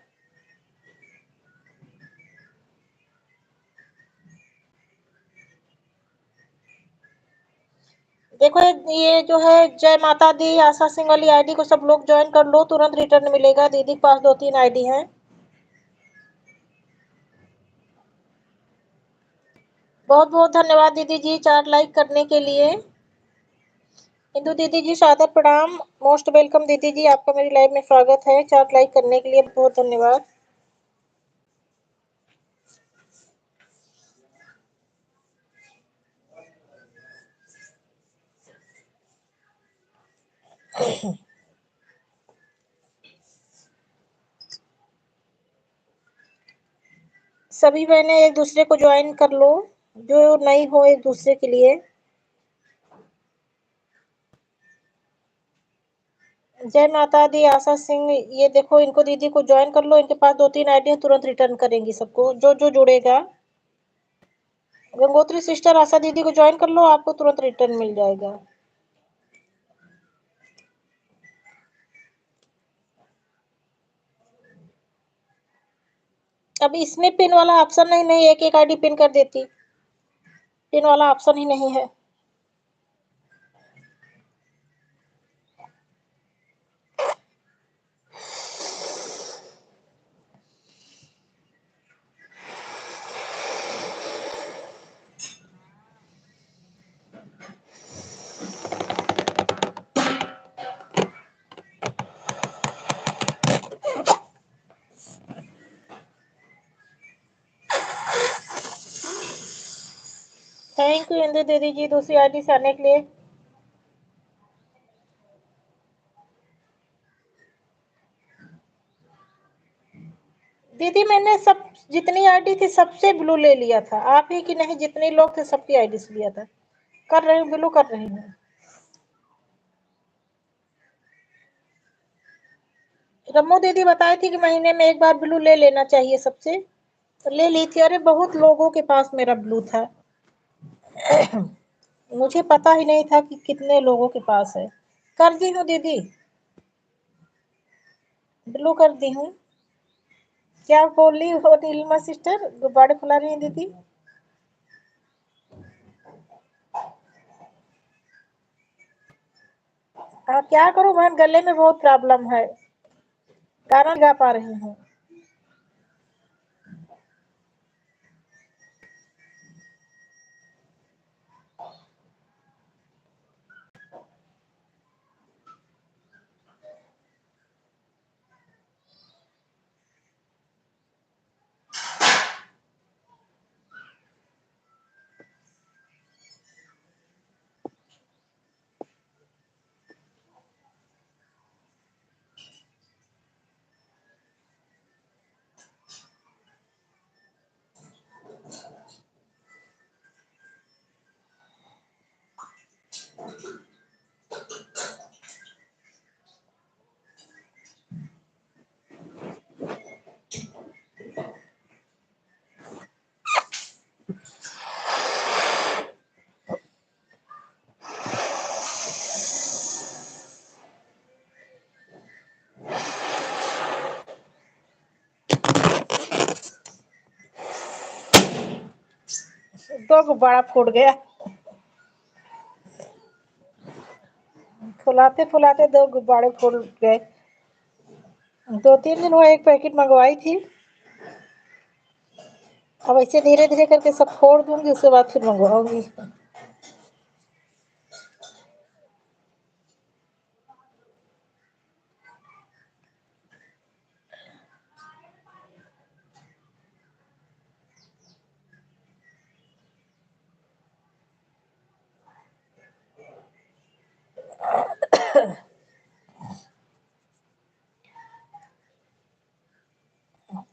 Speaker 1: देखो ये जो है जय माता दी आशा सिंह वाली आईडी को सब लोग ज्वाइन कर लो, तुरंत रिटर्न मिलेगा। दीदी के पास 2-3 आईडी हैं। बहुत बहुत धन्यवाद दीदी जी 4 लाइक करने के लिए। इंदु दीदी जी सादर प्रणाम, मोस्ट वेलकम दीदी जी, आपका मेरी लाइव में स्वागत है। 4 लाइक करने के लिए बहुत धन्यवाद। सभी बहनें एक दूसरे को ज्वाइन कर लो, जो नई हो एक दूसरे के लिए। जय माता दी आशा सिंह, ये देखो इनको दीदी को ज्वाइन कर लो, इनके पास 2-3 आईडी है, तुरंत रिटर्न करेंगी सबको जो जो जुड़ेगा। गंगोत्री सिस्टर आशा दीदी को ज्वाइन कर लो, आपको तुरंत रिटर्न मिल जाएगा। अब इसमें पिन वाला ऑप्शन नहीं, नहीं एक एक आईडी पिन कर देती, पिन वाला ऑप्शन ही नहीं है। थैंक यू इंदु दीदी जी दूसरी आईडी से आने के लिए। दीदी मैंने सब जितनी आईडी थी सबसे ब्लू ले लिया था, आप ही की नहीं, जितने लोग थे सबकी आईडी से लिया था। कर रही हूँ, ब्लू कर रही हूँ। रम्मू दीदी बताई थी कि महीने में एक बार ब्लू ले लेना चाहिए सबसे, तो ले ली थी। अरे बहुत लोगों के पास मेरा ब्लू था। मुझे पता ही नहीं था कि कितने लोगों के पास है। कर दी हूँ दीदी, ब्लू कर दी हूँ। क्या बोल रही हो नीलिमा सिस्टर, गुब्बारे फुला रही हैं दीदी। हाँ क्या करूँ बहन, गले में बहुत प्रॉब्लम है, गाना गा पा रही हूँ। तो गुब्बारा फूट गया। फुलाते फुलाते 2 गुब्बारे फूट गए। 2-3 दिन हुआ, एक पैकेट मंगवाई थी। अब ऐसे धीरे धीरे करके सब फोड़ दूंगी, उसके बाद फिर मंगवाऊंगी।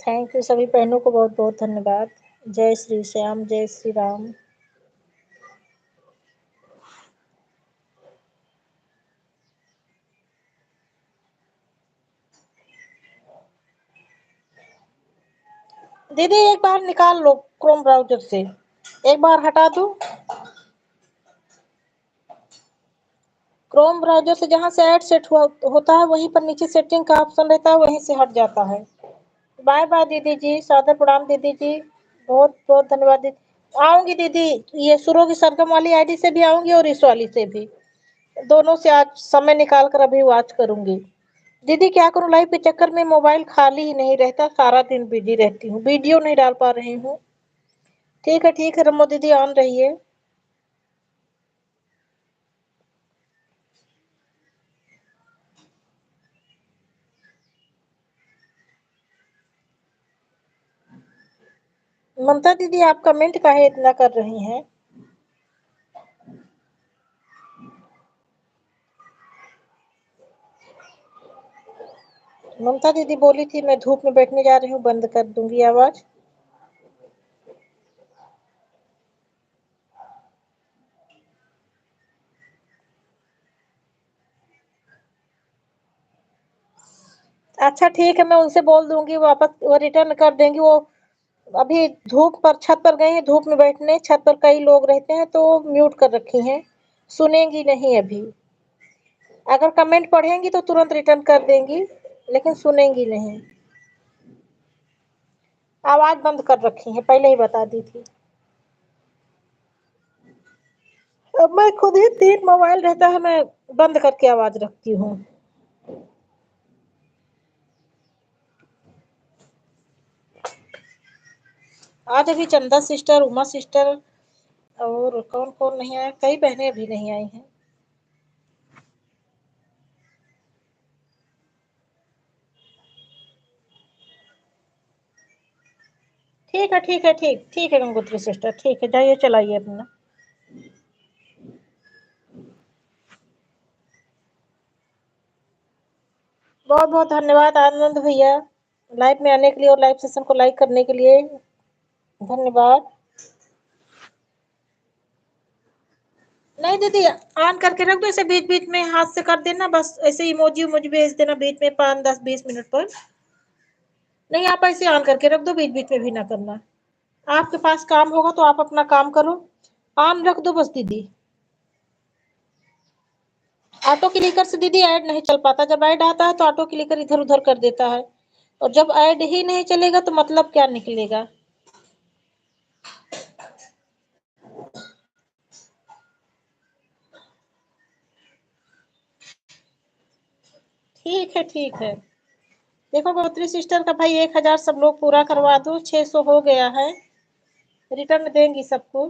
Speaker 1: थैंक यू सभी बहनों को, बहुत बहुत धन्यवाद। जय श्री श्याम, जय श्री राम। दीदी एक बार निकाल लो क्रोम ब्राउजर से, एक बार हटा दो। क्रोम ब्राउजर से जहां से ऐड सेट हुआ होता है वहीं पर नीचे सेटिंग का ऑप्शन रहता है, वहीं से हट जाता है। बाय बाय दीदी जी, सादर प्रणाम दीदी जी, बहुत बहुत धन्यवाद दीदी। आऊंगी दीदी, ये सुरो की सरगम वाली आईडी से भी आऊंगी और इस वाली से भी, दोनों से आज समय निकाल कर अभी वॉच करूंगी। दीदी क्या करूं, लाइव के चक्कर में मोबाइल खाली ही नहीं रहता, सारा दिन बिजी रहती हूँ, वीडियो नहीं डाल पा रही हूँ। ठीक है रमो दीदी, ऑन रहिए। ममता दीदी आप कमेंट काहे इतना कर रही हैं? ममता दीदी बोली थी मैं धूप में बैठने जा रही हूँ, बंद कर दूंगी आवाज। अच्छा ठीक है, मैं उनसे बोल दूंगी, वापस वो रिटर्न कर देंगी। वो अभी धूप पर छत पर गई हैं, धूप में बैठने, छत पर कई लोग रहते हैं तो म्यूट कर रखी हैं, सुनेंगी नहीं अभी। अगर कमेंट पढ़ेंगी तो तुरंत रिटर्न कर देंगी, लेकिन सुनेंगी नहीं। आवाज बंद कर रखी है, पहले ही बता दी थी। अब मैं खुद ही 3 मोबाइल रहता है, मैं बंद करके आवाज रखती हूँ। आज अभी चंदा सिस्टर, उमा सिस्टर और कौन कौन नहीं आया, कई बहनें अभी नहीं आई हैं। ठीक है गंगोत्री सिस्टर, ठीक है, जाइए चलाइए अपना। बहुत बहुत धन्यवाद आनंद भैया, लाइव में आने के लिए और लाइव सेशन को लाइक करने के लिए धन्यवाद। नहीं दीदी, ऑन करके रख दो, ऐसे बीच बीच में हाथ से कर देना, बस ऐसे इमोजी उमोजी भेज देना बीच में 5, 10, 20 मिनट पर। नहीं, आप ऐसे ऑन करके रख दो, बीच बीच में भी ना करना। आपके पास काम होगा तो आप अपना काम करो, ऑन रख दो बस दीदी। ऑटो क्लिकर से दीदी ऐड नहीं चल पाता, जब ऐड आता है तो ऑटो क्लिकर इधर उधर कर देता है, और जब ऐड ही नहीं चलेगा तो मतलब क्या निकलेगा। ठीक है। देखो गौत्री सिस्टर का भाई 1000 सब लोग पूरा करवा दो, 600 हो गया है, रिटर्न देंगी सबको।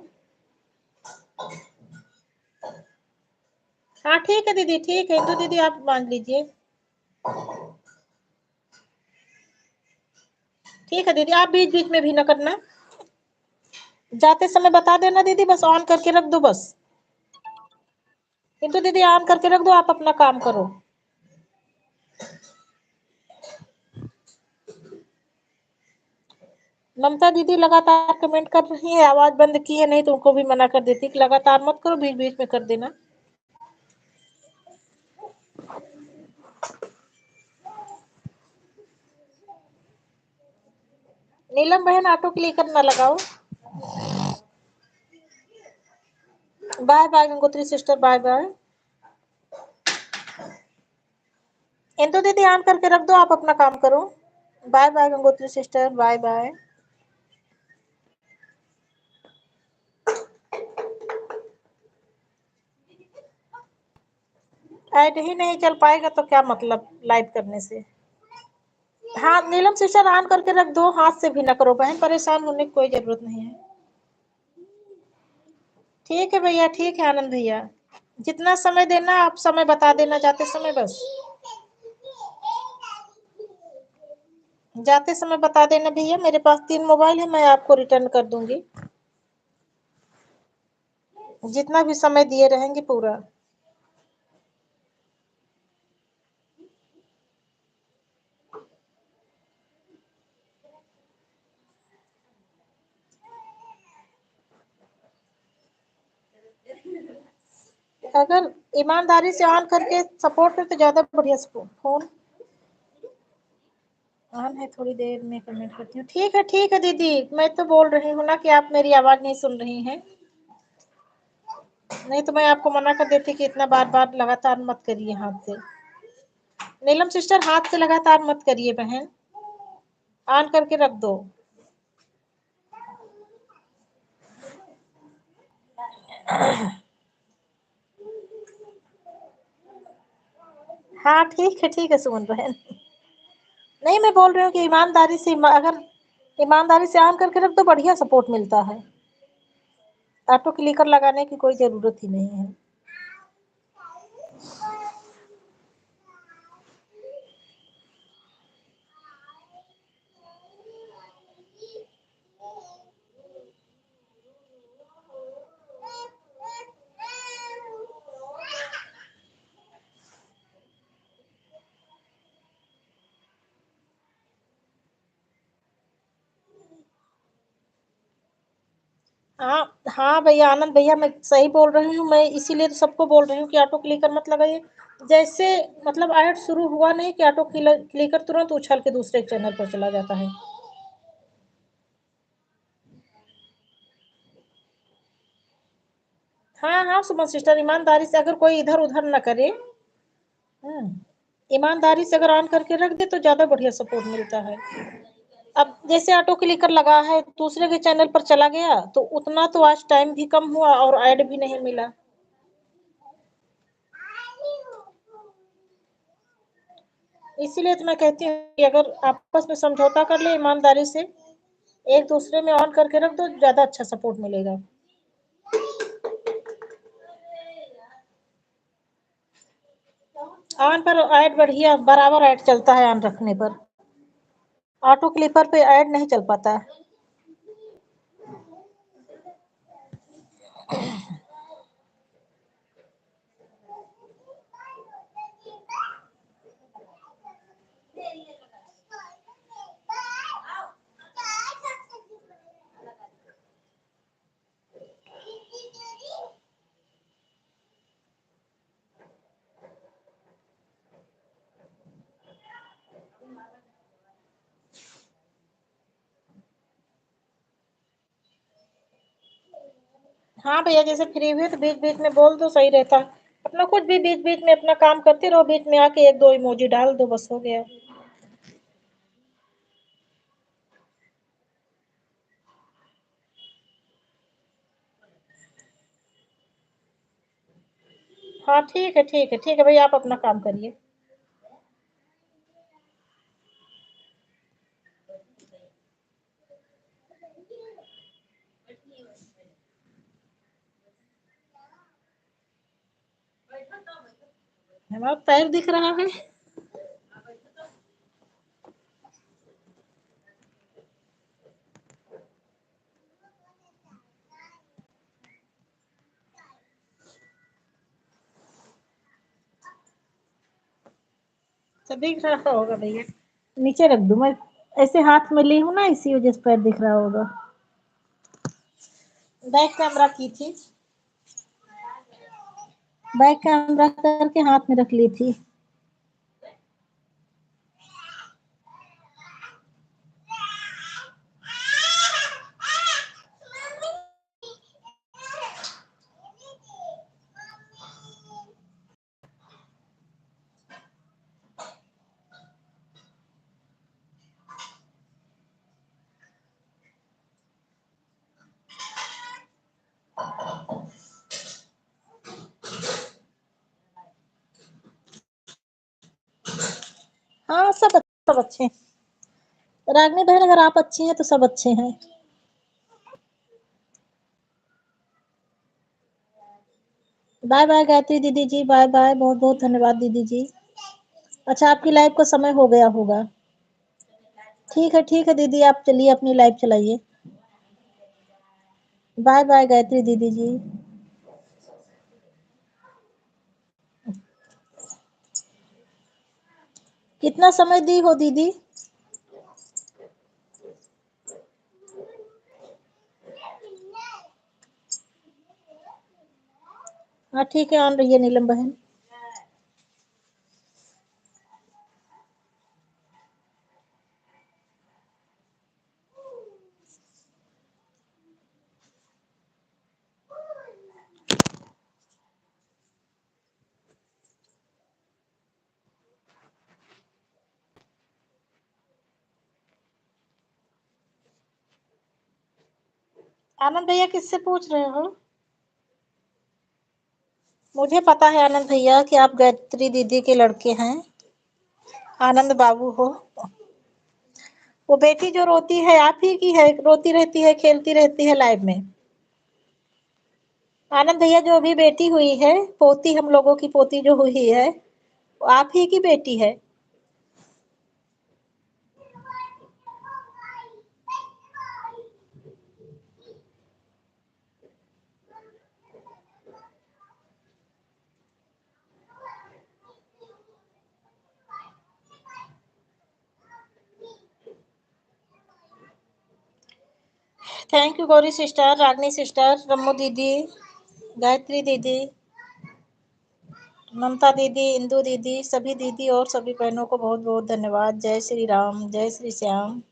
Speaker 1: हाँ ठीक है दीदी, ठीक है, इंदु दीदी आप मान लीजिए। ठीक है दीदी, आप बीच बीच में भी ना करना, जाते समय बता देना दीदी, बस ऑन करके रख दो बस। इंदु दीदी ऑन करके रख दो, आप अपना काम करो। ममता दीदी लगातार कमेंट कर रही है, आवाज बंद की है, नहीं तो उनको भी मना कर देती कि लगातार मत करो, बीच बीच में कर देना। नीलम बहन ऑटो क्लिकर ना लगाओ। Bye bye Gangotri sister, bye bye. Indu दीदी ऑन करके रख दो, आप अपना काम करो। Bye bye Gangotri sister, bye bye. Ad ही नहीं चल पाएगा तो क्या मतलब लाइव करने से। हाँ नीलम सिस्टर ऑन करके रख दो, हाथ से भी न करो बहन, परेशान होने की कोई जरूरत नहीं है। ठीक है भैया, ठीक है आनंद भैया, जितना समय देना आप समय बता देना जाते समय, बस जाते समय बता देना भैया। मेरे पास 3 मोबाइल है, मैं आपको रिटर्न कर दूंगी, जितना भी समय दिए रहेंगे पूरा। अगर ईमानदारी से ऑन करके सपोर्ट है तो ज्यादा बढ़िया। फोन ऑन है, थोड़ी देर में कमेंट करती हूँ। ठीक है दीदी, मैं तो बोल रही हूँ ना कि आप मेरी आवाज नहीं सुन रही हैं, नहीं तो मैं आपको मना कर देती कि इतना बार बार लगातार मत करिए हाथ से। नीलम सिस्टर हाथ से लगातार मत करिए बहन, ऑन करके रख दो। हाँ ठीक है सुमन बहन, नहीं मैं बोल रही हूँ कि ईमानदारी से, अगर ईमानदारी से ऑन करके रख दो, बढ़िया सपोर्ट मिलता है। ऑटो क्लिकर लगाने की कोई जरूरत ही नहीं है। हाँ भैया, आनंद भैया मैं सही बोल रही हूँ, मैं इसीलिए तो सबको बोल रही हूँ कि ऑटो क्लिकर मत लगाइए। जैसे मतलब ऐड शुरू हुआ नहीं कि ऑटो क्लिकर तुरंत उछल के दूसरे चैनल पर चला जाता है। हाँ सुमन सिस्टर, ईमानदारी से अगर कोई इधर उधर न करे, ईमानदारी से अगर ऑन करके रख दे तो ज्यादा बढ़िया सपोर्ट मिलता है। अब जैसे ऑटो क्लिकर लगा है, दूसरे के चैनल पर चला गया तो उतना तो आज टाइम भी कम हुआ और ऐड भी नहीं मिला। इसीलिए तो मैं कहती हूँ कि अगर आपस में समझौता कर ले ईमानदारी से, एक दूसरे में ऑन करके रख दो, ज्यादा अच्छा सपोर्ट मिलेगा। ऑन पर ऐड बढ़िया बराबर ऐड चलता है ऑन रखने पर, ऑटो क्लिपर पे ऐड नहीं चल पाता। हाँ भैया, जैसे फ्री हुए तो बीच बीच में बोल दो, सही रहता। अपना कुछ भी बीच बीच में अपना काम करते रहो, बीच में आके एक दो इमोजी डाल दो, बस हो गया। हाँ ठीक है भैया, आप अपना काम करिए। हमारा पैर दिख रहा है। तो दिख रहा होगा भैया, नीचे रख दूं मैं, ऐसे हाथ में ली हूँ ना, इसी वजह से पैर दिख रहा होगा। बैक कैमरा की थी, बैक कैमरा करके हाथ में रख ली थी। हाँ, सब अच्छे हैं। रागिनी बहन, अगर आप अच्छी हैं तो सब अच्छे हैं। बाय बाय गायत्री दीदी जी, बाय बाय, बहुत बहुत धन्यवाद दीदी जी। अच्छा, आपकी लाइव का समय हो गया होगा। ठीक है दीदी, आप चलिए अपनी लाइव चलाइए। बाय बाय गायत्री दीदी जी। कितना समय दी हो दीदी? हाँ ठीक है, ऑन रहिए नीलम बहन। आनंद भैया, किससे पूछ रहे हो? मुझे पता है आनंद भैया कि आप गायत्री दीदी के लड़के हैं, आनंद बाबू हो। वो बेटी जो रोती है आप ही की है, रोती रहती है, खेलती रहती है लाइव में। आनंद भैया, जो अभी बेटी हुई है, पोती, हम लोगों की पोती जो हुई है, वो आप ही की बेटी है। Thank you Gauri sister, Ragini sister, Rammu दीदी, गायत्री दीदी, ममता दीदी, इंदू दीदी, सभी दीदी और सभी बहनों को बहुत बहुत धन्यवाद। जय श्री राम, जय श्री श्याम।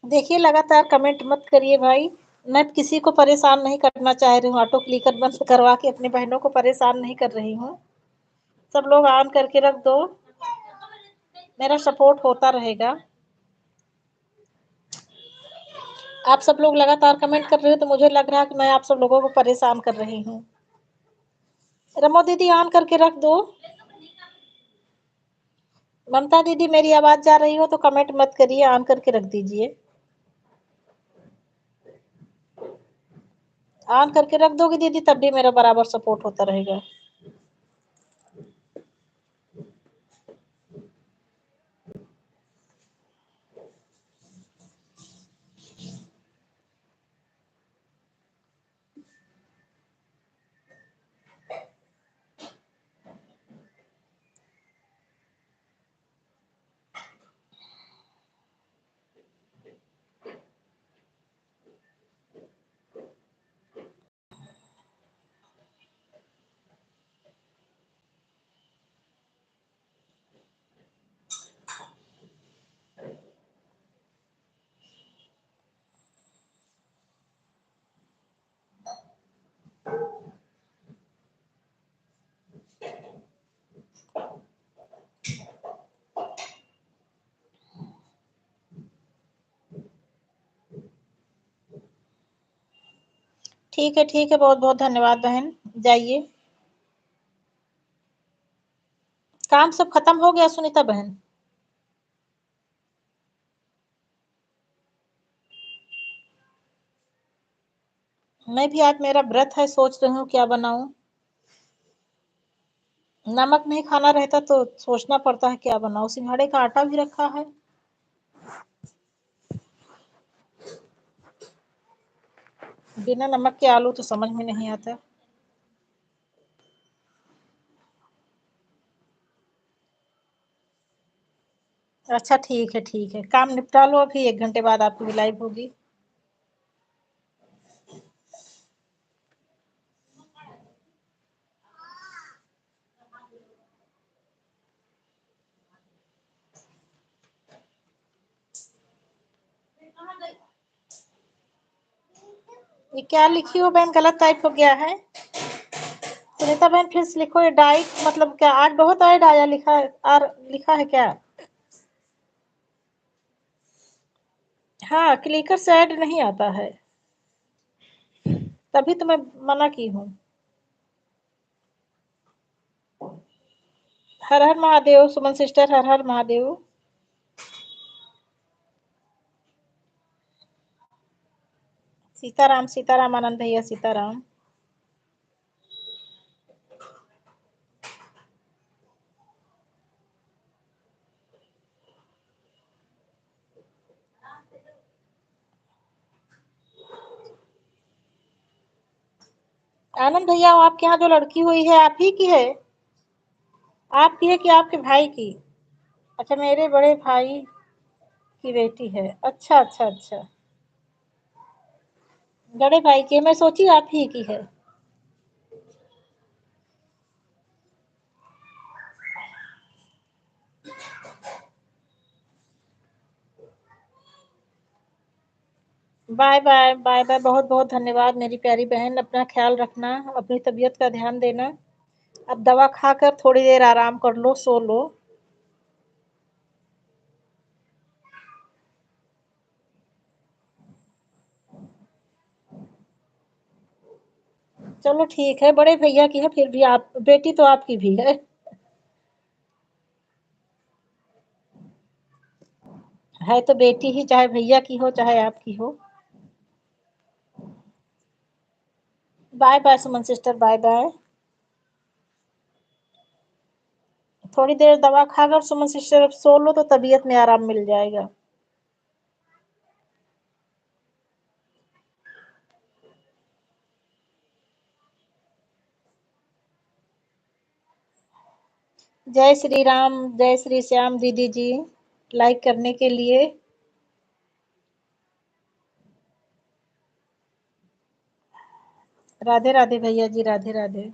Speaker 1: देखिए, लगातार कमेंट मत करिए भाई। मैं किसी को परेशान नहीं करना चाह रही हूँ, ऑटो क्लिकर बंद करवा के अपनी बहनों को परेशान नहीं कर रही हूँ। सब लोग ऑन करके रख दो, मेरा सपोर्ट होता रहेगा। आप सब लोग लगातार कमेंट कर रहे हो तो मुझे लग रहा है कि मैं आप सब लोगों को परेशान कर रही हूँ। रमो दीदी, ऑन करके रख दो। ममता दीदी, मेरी आवाज जा रही हो तो कमेंट मत करिए, ऑन करके रख दीजिए। ऑन करके रख दोगे दीदी, तब भी मेरा बराबर सपोर्ट होता रहेगा। ठीक है, बहुत बहुत धन्यवाद बहन, जाइए। काम सब खत्म हो गया सुनीता बहन? मैं भी, आज मेरा व्रत है, सोच रही हूँ क्या बनाऊं। नमक नहीं खाना रहता तो सोचना पड़ता है क्या बनाऊं। सिंघाड़े का आटा भी रखा है। बिना नमक के आलू तो समझ में नहीं आता। अच्छा ठीक है, काम निपटा लो, अभी 1 घंटे बाद आपकी भी लाइव होगी। ये क्या लिखी हो बहन, गलत टाइप हो गया है। सुनीता बहन, फिर से लिखो। ये डाइट मतलब क्या? आज बहुत ऐड आया, लिखा है और लिखा है क्या? हाँ, क्लिकर से ऐड नहीं आता है। तभी तो मैं मना की हूँ। हर हर महादेव सुमन सिस्टर, हर हर महादेव। सीताराम सीताराम आनंद भैया, सीताराम। आनंद भैया, आपके यहाँ जो लड़की हुई है आप ही की है? आपकी है कि आपके भाई की? अच्छा, मेरे बड़े भाई की बेटी है। अच्छा अच्छा अच्छा। बड़े भाई की है, मैं सोची आप ही की है। बाय बाय बाय बाय, बहुत बहुत धन्यवाद मेरी प्यारी बहन। अपना ख्याल रखना, अपनी तबीयत का ध्यान देना। अब दवा खाकर थोड़ी देर आराम कर लो, सो लो। चलो ठीक है, बड़े भैया की है फिर भी आप बेटी तो आपकी भी है। है तो बेटी ही, चाहे भैया की हो चाहे आपकी हो। Bye bye Suman sister, bye bye. थोड़ी देर दवा खाकर सुमन सिस्टर अब सो लो तो तबीयत में आराम मिल जाएगा। जय श्री राम, जय श्री श्याम दीदी जी, लाइक करने के लिए। राधे राधे भैया जी, राधे राधे।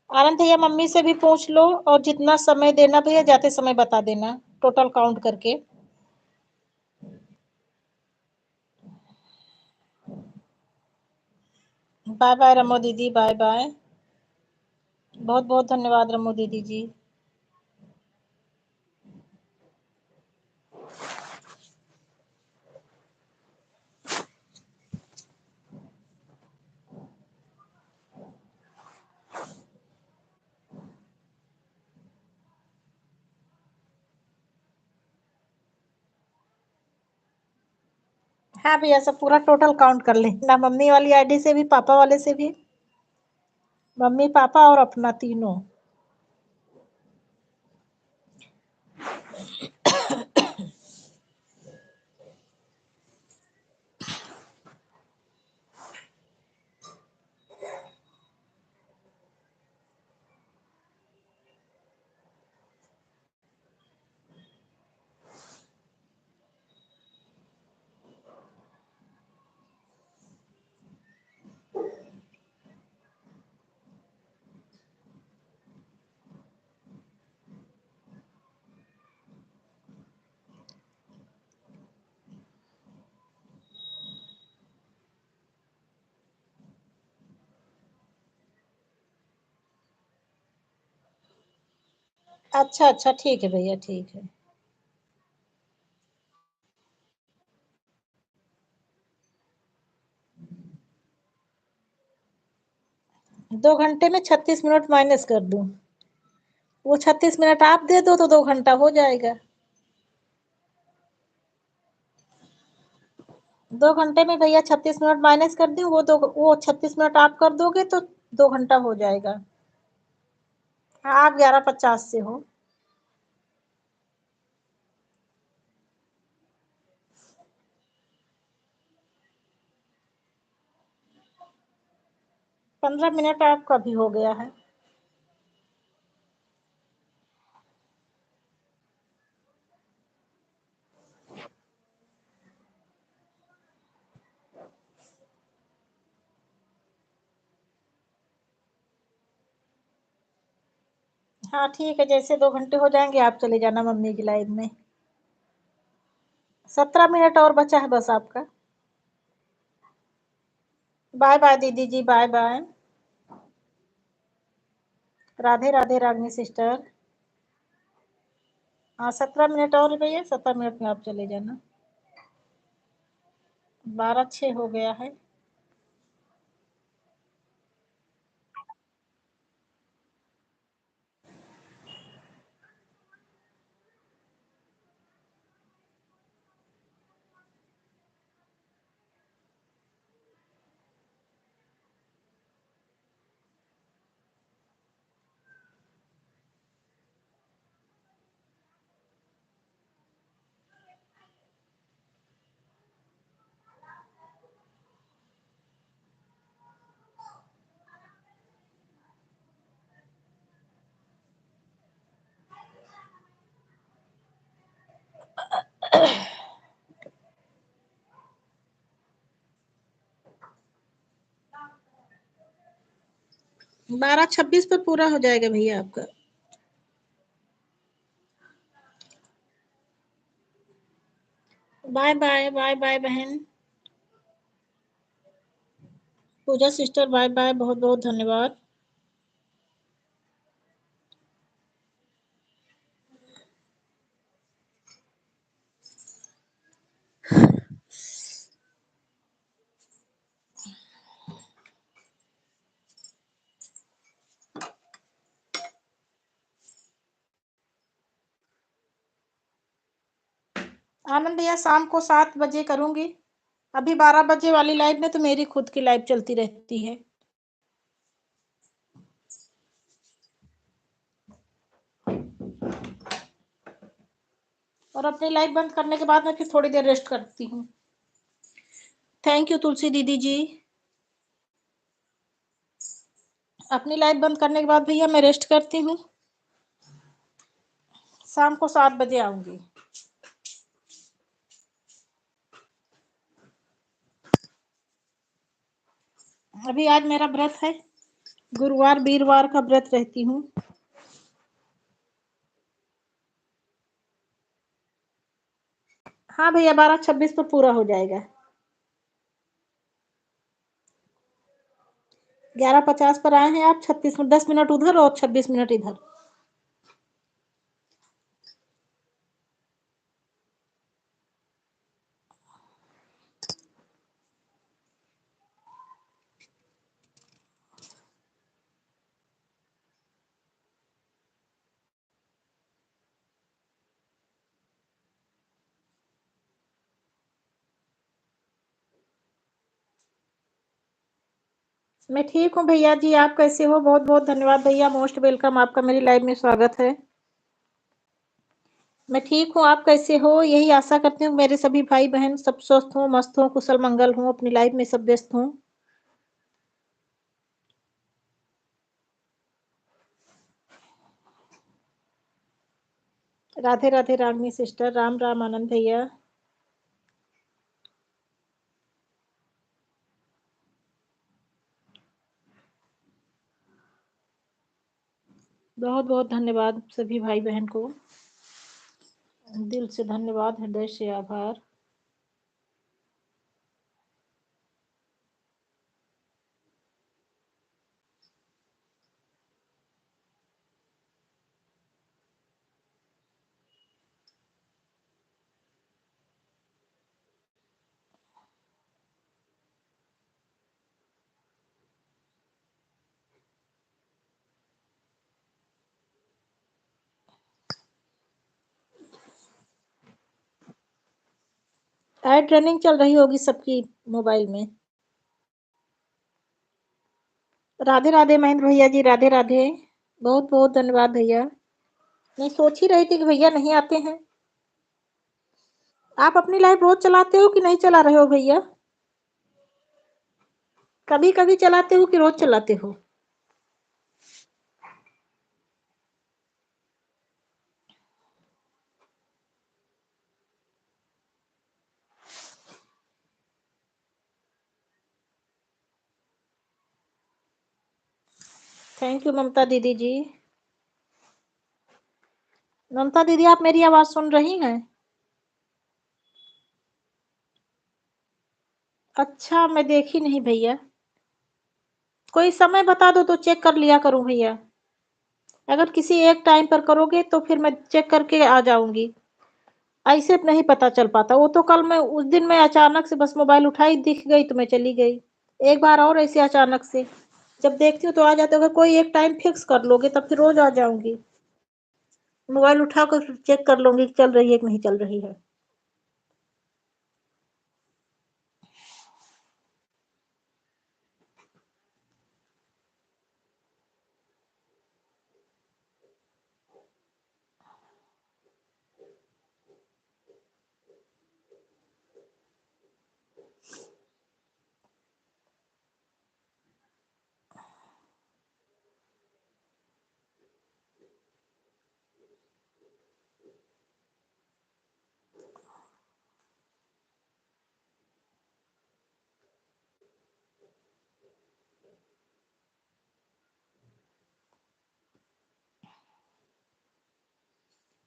Speaker 1: आनंद भैया, मम्मी से भी पूछ लो और जितना समय देना भैया जाते समय बता देना, टोटल काउंट करके। बाय बाय रमो दीदी, बाय बाय। बहुत बहुत धन्यवाद रमो दीदी जी। हाँ भैया, सब पूरा टोटल काउंट कर लेना, मम्मी वाली आईडी से भी पापा वाले से भी। मम्मी पापा और अपना तीनों। अच्छा अच्छा, ठीक है भैया, ठीक है। 2 घंटे में 36 मिनट माइनस कर दूं? वो 36 मिनट आप दे दो तो 2 घंटा हो जाएगा। 2 घंटे में भैया 36 मिनट माइनस कर दूं, वो 36 मिनट आप कर दोगे तो 2 घंटा हो जाएगा। हाँ, आप 11:50 से हो। 15 मिनट आपका भी हो गया है। हाँ ठीक है, जैसे 2 घंटे हो जाएंगे आप चले जाना मम्मी की लाइन में। 17 मिनट और बचा है बस आपका। बाय बाय दीदी जी, bye bye. Radhe Radhe Ragini sister. हाँ 17 मिनट और है भैया, 17 मिनट में आप चले जाना। 12:06 हो गया है। बारह छब्बीस पर पूरा हो जाएगा भैया आपका। बाय बाय बाय बाय बहन। पूजा सिस्टर बाय बाय, बहुत बहुत धन्यवाद। आनंद भैया शाम को 7 बजे करूंगी। अभी 12 बजे वाली लाइव में तो मेरी खुद की लाइव चलती रहती है। और अपनी लाइव बंद करने के बाद मैं फिर थोड़ी देर रेस्ट करती हूँ। थैंक यू तुलसी दीदी जी। अपनी लाइव बंद करने के बाद भैया मैं रेस्ट करती हूँ। शाम को 7 बजे आऊंगी। अभी आज मेरा व्रत है, गुरुवार वीरवार का व्रत रहती हूँ। हाँ भैया 12:26 पर पूरा हो जाएगा। 11:50 पर आए हैं आप, 36 मिनट, 10 मिनट उधर और 26 मिनट इधर। मैं ठीक हूँ भैया जी, आप कैसे हो? बहुत बहुत धन्यवाद भैया, मोस्ट वेलकम, आपका मेरी लाइव में स्वागत है। मैं ठीक हूँ, आप कैसे हो? यही आशा करती हूँ मेरे सभी भाई बहन सब स्वस्थ हों, मस्त हों, कुशल मंगल हों, अपनी लाइफ में सब व्यस्त हों। राधे राधे रागनी सिस्टर, राम राम आनंद भैया। बहुत बहुत धन्यवाद सभी भाई बहन को, दिल से धन्यवाद, हृदय से आभार। ऐड रनिंग चल रही होगी सबकी मोबाइल में। राधे राधे महेंद्र भैया जी, राधे राधे, बहुत बहुत धन्यवाद भैया। मैं सोच ही रही थी कि भैया नहीं आते हैं। आप अपनी लाइफ रोज चलाते हो कि नहीं चला रहे हो भैया? कभी कभी चलाते हो कि रोज चलाते हो? थैंक यू ममता दीदी जी। ममता दीदी आप मेरी आवाज सुन रही हैं? अच्छा मैं देखी नहीं भैया, कोई समय बता दो तो चेक कर लिया करूं भैया। अगर किसी एक टाइम पर करोगे तो फिर मैं चेक करके आ जाऊँगी। ऐसे नहीं पता चल पाता। वो तो कल मैं उस दिन मैं अचानक से बस मोबाइल उठाई, दिख गई तो मैं चली गई। एक बार और ऐसे अचानक से, जब देखती हूँ तो आ जाते हो। अगर कोई एक टाइम फिक्स कर लोगे तब फिर रोज़ आ जाऊँगी। मोबाइल उठाकर फिर चेक कर लूँगी कि चल रही है कि नहीं चल रही है।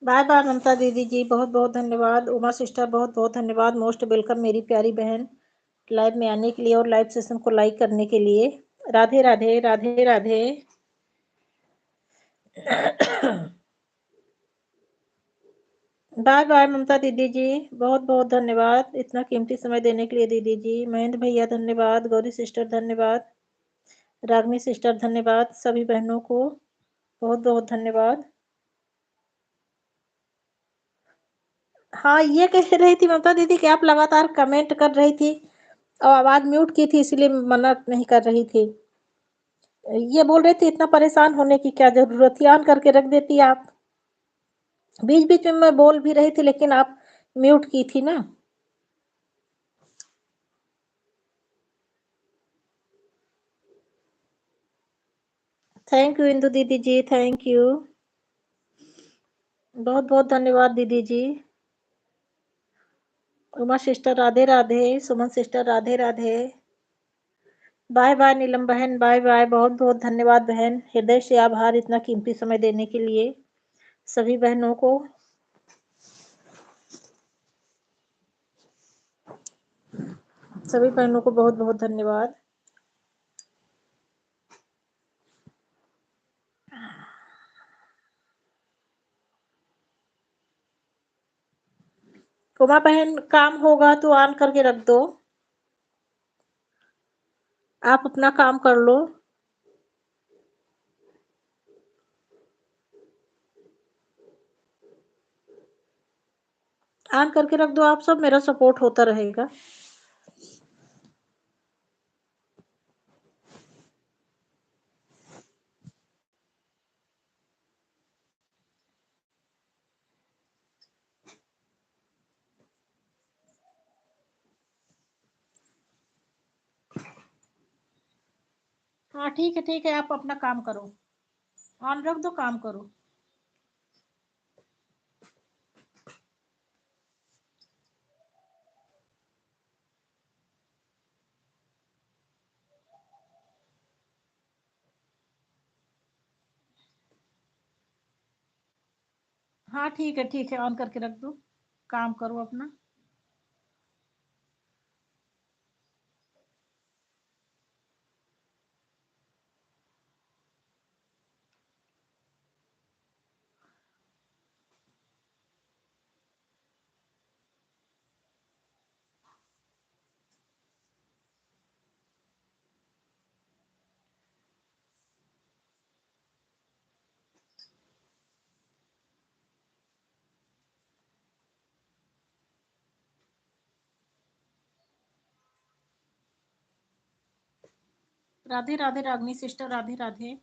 Speaker 1: बाय-बाय ममता दीदी जी, बहुत-बहुत धन्यवाद। उमा सिस्टर बहुत-बहुत धन्यवाद। मोस्ट वेलकम मेरी प्यारी बहन, लाइव में आने के लिए और लाइव सेशन को लाइक करने के लिए। राधे, राधे, राधे, राधे। बाय-बाय ममता दीदी जी, बहुत-बहुत धन्यवाद इतना कीमती समय देने के लिए दीदी जी। महेंद्र भैया धन्यवाद, गौरी सिस्टर धन्यवाद, रागिनी सिस्टर धन्यवाद, सभी बहनों को बहुत-बहुत धन्यवाद। हाँ, ये कह रही थी ममता दीदी कि आप लगातार कमेंट कर रही थी और आवाज़ म्यूट की थी, इसलिए मना नहीं कर रही थी। ये बोल रही थी इतना परेशान होने की क्या ज़रूरत थी, ऑन करके रख देती आप। बीच-बीच में मैं बोल भी रही थी लेकिन आप म्यूट की थी ना। थैंक यू इंदु दीदी जी, थैंक यू। बहुत-बहुत धन्यवाद दीदी जी। Uma sister Radhe Radhe, Suman sister Radhe Radhe. Bye bye Neelam बहन, बाय बाय। बहुत बहुत धन्यवाद बहन, हृदय से आभार इतना कीमती समय देने के लिए सभी बहनों को। सभी बहनों को बहुत बहुत धन्यवाद। उमा बहन काम होगा तो ऑन करके रख दो, आप अपना काम कर लो। ऑन करके रख दो आप सब, मेरा सपोर्ट होता रहेगा। हाँ ठीक है, आप अपना काम करो, ऑन रख दो, काम करो। हाँ ठीक है, ऑन करके रख दो, काम करो अपना। Radhe Radhe Ragini sister, Radhe Radhe.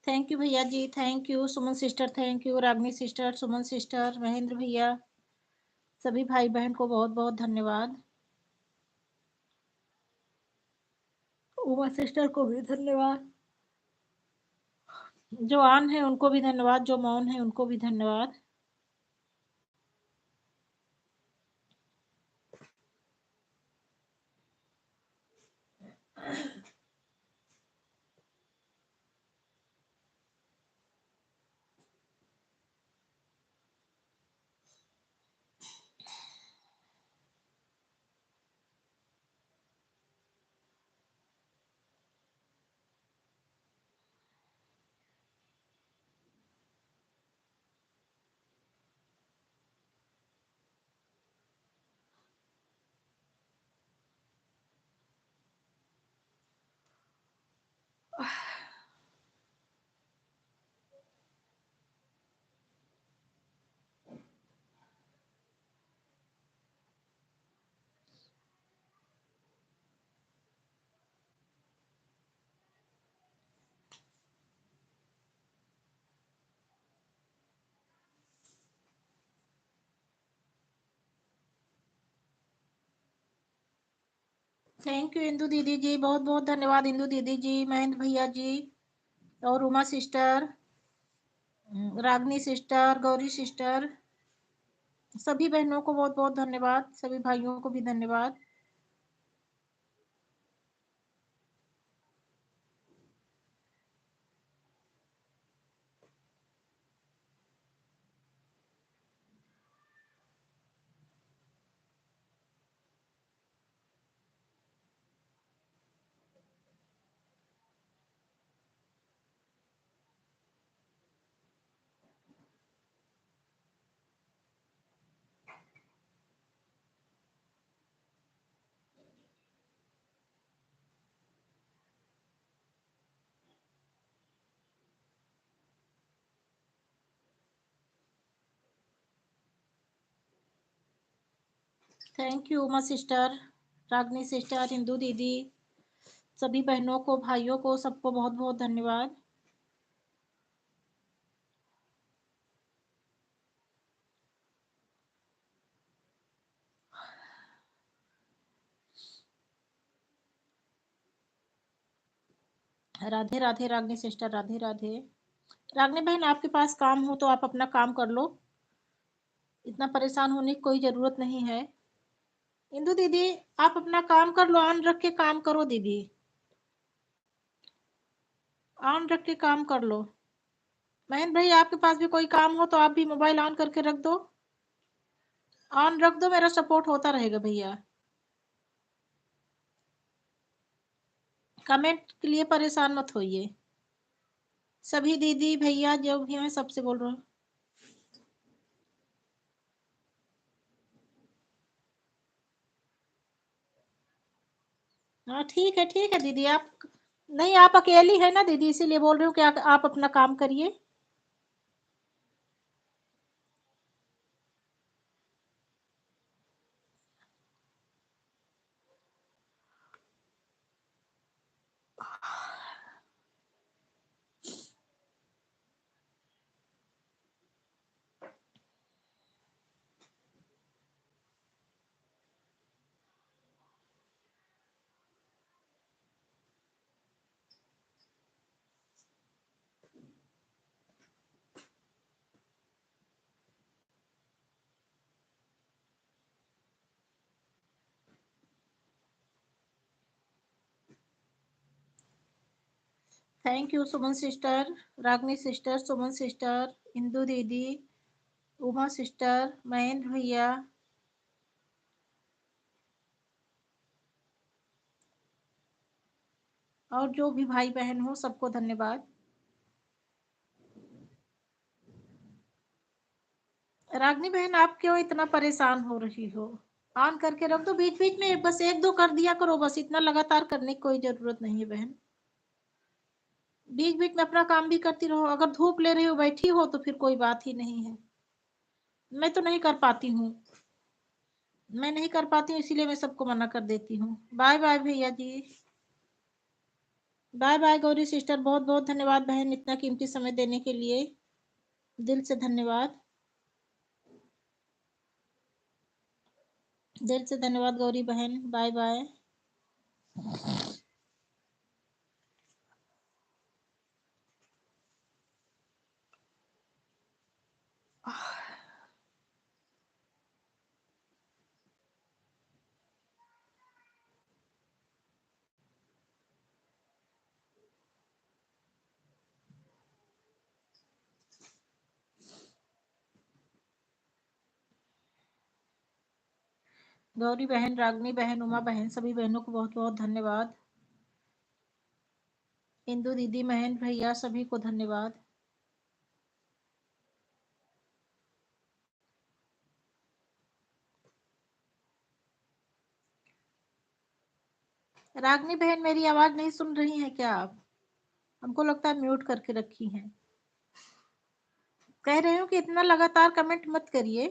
Speaker 1: Thank you भैया जी, thank you Suman sister, thank you Ragini sister, Suman sister, Mahendra भैया, सभी भाई बहन को बहुत बहुत धन्यवाद। उमा सिस्टर को भी धन्यवाद, जो ऑन है उनको भी धन्यवाद, जो मौन है उनको भी धन्यवाद। थैंक यू इंदू दीदी जी, बहुत बहुत धन्यवाद इंदू दीदी जी, महेंद्र भैया जी, और Uma sister, Ragini sister, Gauri sister, सभी बहनों को बहुत बहुत धन्यवाद, सभी भाइयों को भी धन्यवाद। Thank you Uma sister, Ragini sister, Indu दीदी, सभी बहनों को, भाइयों को, सबको बहुत बहुत धन्यवाद। राधे राधे रागनी सिस्टर, राधे राधे। रागनी बहन, आपके पास काम हो तो आप अपना काम कर लो, इतना परेशान होने की कोई जरूरत नहीं है। इंदू दीदी, आप अपना काम कर लो, ऑन रख के काम करो दीदी, ऑन रख के काम कर लो। महेंद्र भाई, आपके पास भी कोई काम हो तो आप भी मोबाइल ऑन करके रख दो, ऑन रख दो, मेरा सपोर्ट होता रहेगा भैया। कमेंट के लिए परेशान मत होइए, सभी दीदी भैया जो भी हैं सबसे बोल रहा हूँ। हाँ ठीक है दीदी, आप नहीं, आप अकेली है ना दीदी, इसीलिए बोल रही हूँ कि आप अपना काम करिए। Thank you Suman sister, Ragini sister, Suman sister, Indu दीदी, उमा सिस्टर, महेंद्र भैया, और जो भी भाई बहन हो सबको धन्यवाद। रागनी बहन, आप क्यों इतना परेशान हो रही हो? ऑन करके रख दो, बीच बीच में बस एक दो कर दिया करो, बस इतना लगातार करने की कोई जरूरत नहीं है बहन। बीच बीच में अपना काम भी करती रहो, अगर धूप ले रही हो, बैठी हो, तो फिर कोई बात ही नहीं है। मैं तो नहीं कर पाती हूँ, मैं नहीं कर पाती हूँ, इसीलिए मैं सबको मना कर देती हूँ। बाय बाय भैया जी। बाय बाय गौरी सिस्टर, बहुत बहुत धन्यवाद बहन इतना कीमती समय देने के लिए, दिल से धन्यवाद, दिल से धन्यवाद गौरी बहन, बाय बाय। गौरी बहन, रागनी बहन, उमा बहन, सभी बहनों को बहुत बहुत धन्यवाद। इंदु दीदी, महेंद्र भैया, सभी को धन्यवाद। रागनी बहन, मेरी आवाज नहीं सुन रही हैं क्या आप? हमको लगता है म्यूट करके रखी हैं। कह रही हूँ कि इतना लगातार कमेंट मत करिए।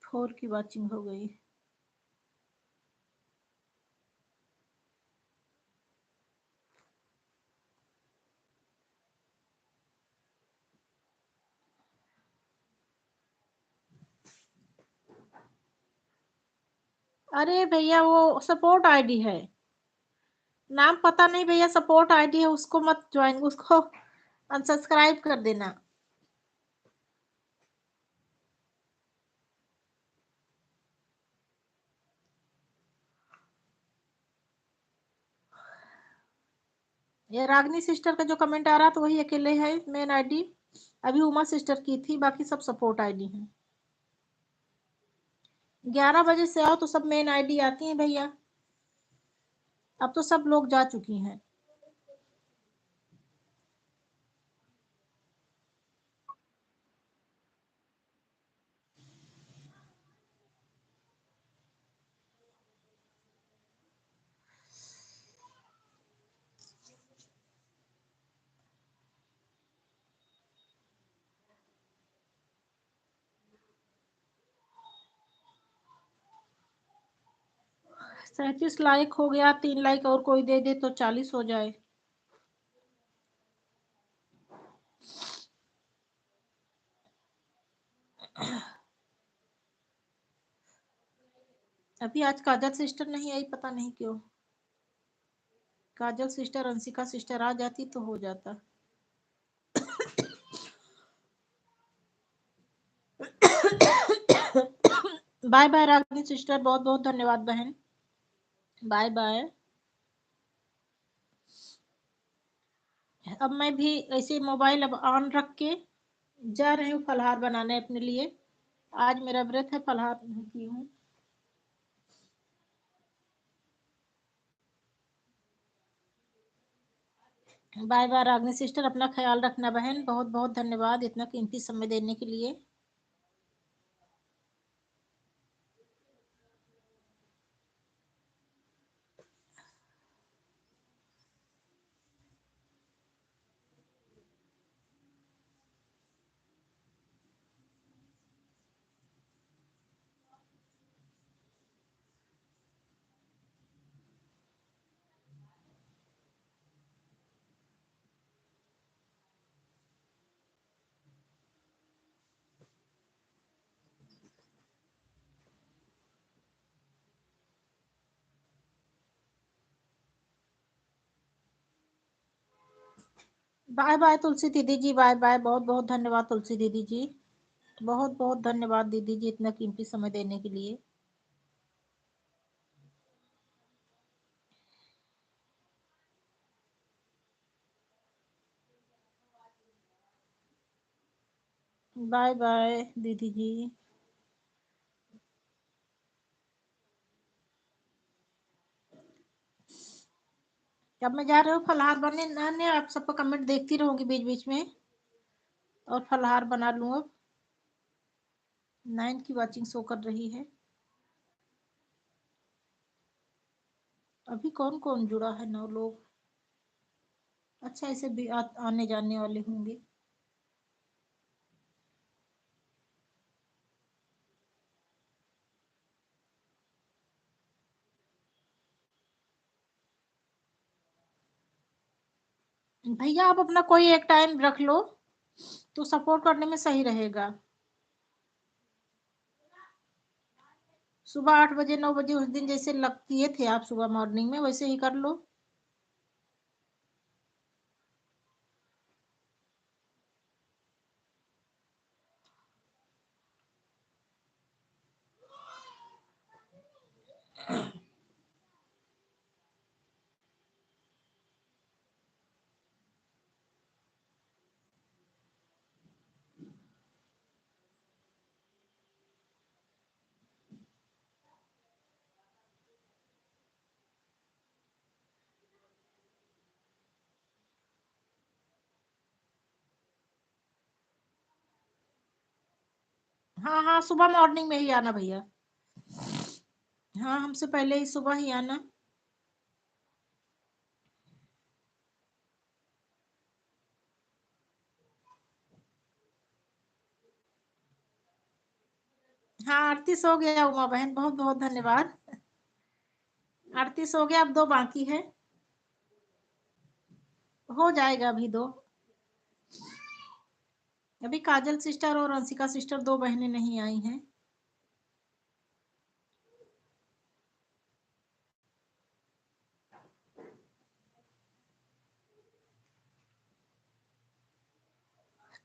Speaker 1: फोर की वॉचिंग हो गई। अरे भैया, वो सपोर्ट आईडी है, नाम पता नहीं भैया, सपोर्ट आईडी है, उसको मत ज्वाइन, उसको अनसब्सक्राइब कर देना। ये रागनी सिस्टर का जो कमेंट आ रहा था वही अकेले है मेन आईडी। अभी उमा सिस्टर की थी, बाकी सब सपोर्ट आईडी है। 11 बजे से आओ तो सब मेन आईडी आती है भैया, अब तो सब लोग जा चुकी हैं। सैंतीस लाइक हो गया, 3 लाइक और कोई दे दे तो 40 हो जाए। अभी आज काजल सिस्टर नहीं आई, पता नहीं क्यों। काजल सिस्टर, अंशिका सिस्टर आ जाती तो हो जाता। बाय बाय रागिनी सिस्टर, बहुत बहुत धन्यवाद बहन, बाय बाय। अब मैं भी ऐसे मोबाइल अब ऑन रख के जा रही हूँ फलहार बनाने अपने लिए। आज मेरा व्रत है, फलहार नहीं की हूँ। बाय बाय रागिनी सिस्टर, अपना ख्याल रखना बहन, बहुत बहुत धन्यवाद इतना कीमती समय देने के लिए। बाय बाय तुलसी दीदी जी, बाय बाय, बहुत बहुत धन्यवाद तुलसी दीदी जी, बहुत बहुत धन्यवाद दीदी जी इतना कीमती समय देने के लिए। बाय बाय दीदी जी। अब मैं जा रही हूँ फलहार बनाने, आप सबका कमेंट देखती रहूंगी बीच बीच में, और फलहार बना लूँ अब। 9 की वॉचिंग शो कर रही है। अभी कौन कौन जुड़ा है? 9 लोग। अच्छा, ऐसे भी आने जाने वाले होंगे। भैया आप अपना कोई एक टाइम रख लो तो सपोर्ट करने में सही रहेगा। सुबह 8 बजे 9 बजे उस दिन जैसे लग किए थे आप सुबह मॉर्निंग में, वैसे ही कर लो। हाँ हाँ, सुबह मॉर्निंग में ही आना भैया। हाँ, हमसे पहले ही सुबह ही आना। हाँ, आरती सो गया उमा बहन, बहुत बहुत धन्यवाद। आरती सो गया, अब 2 बाकी है। हो जाएगा अभी 2। अभी काजल सिस्टर और अंशिका सिस्टर 2 बहनें नहीं आई हैं।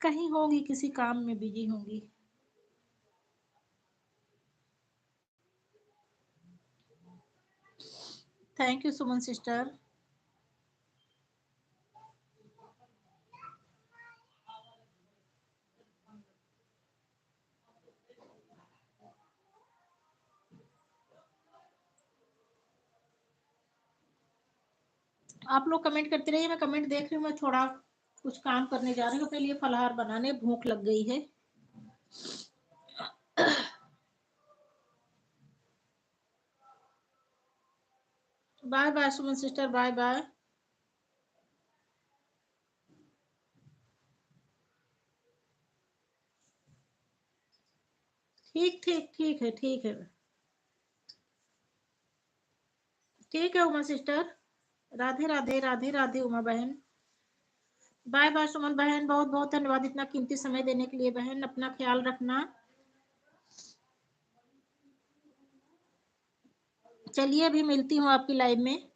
Speaker 1: कहीं होंगी, किसी काम में बिजी होंगी। Thank you Suman sister. आप लोग कमेंट करते रहिए, मैं कमेंट देख रही हूँ। मैं थोड़ा कुछ काम करने जा रही हूँ, अपने लिए फलाहार बनाने, भूख लग गई है। Bye bye Suman sister, bye bye. ठीक ठीक ठीक है, ठीक है। ठीक है उमा सिस्टर। राधे राधे, राधे राधे उमा बहन। बाय बाय सुमन बहन, बहुत बहुत धन्यवाद इतना कीमती समय देने के लिए बहन, अपना ख्याल रखना। चलिए अभी मिलती हूँ आपकी लाइव में।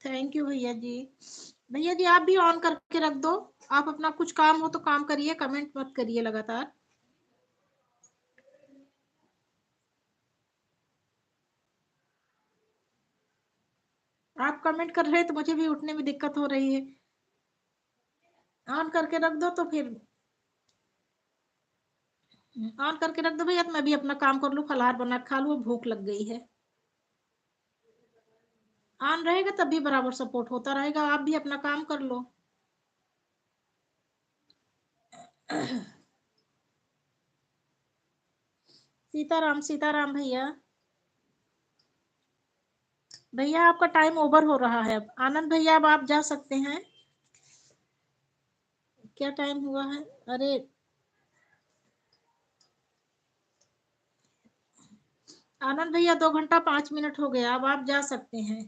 Speaker 1: थैंक यू भैया जी। भैया जी आप भी ऑन करके रख दो। आप अपना कुछ काम हो तो काम करिए, कमेंट मत करिए लगातार। आप कमेंट कर रहे हैं तो मुझे भी उठने में दिक्कत हो रही है। ऑन करके रख दो तो फिर। ऑन करके रख दो भैया, तो मैं भी अपना काम कर लूँ, फलाहार बना के खा लूँ, भूख लग गई है। ऑन रहेगा तब भी बराबर सपोर्ट होता रहेगा, आप भी अपना काम कर लो। सीताराम सीताराम भैया। भैया आपका टाइम ओवर हो रहा है, अब आनंद भैया अब आप जा सकते हैं। क्या टाइम हुआ है? अरे आनंद भैया 2 घंटा 5 मिनट हो गया, अब आप जा सकते हैं।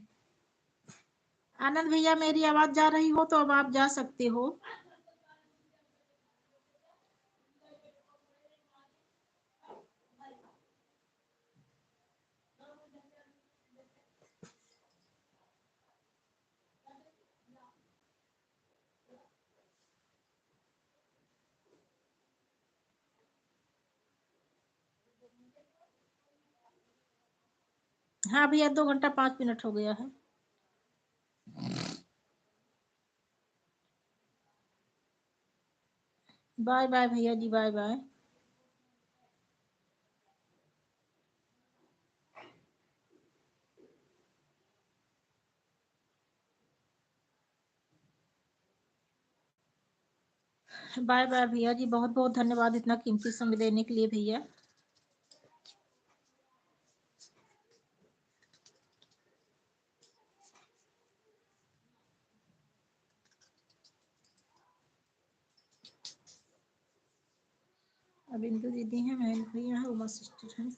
Speaker 1: आनंद भैया मेरी आवाज जा रही हो तो अब आप जा सकते हो। हाँ भैया 2 घंटा 5 मिनट हो गया है। बाय बाय भैया जी, बाय बाय। बाय बाय भैया जी, बहुत बहुत धन्यवाद इतना कीमती समय देने के लिए भैया। अब इंदु दीदी हैं, महेंद्र भैया हैं, उमा सिस्टर हैं।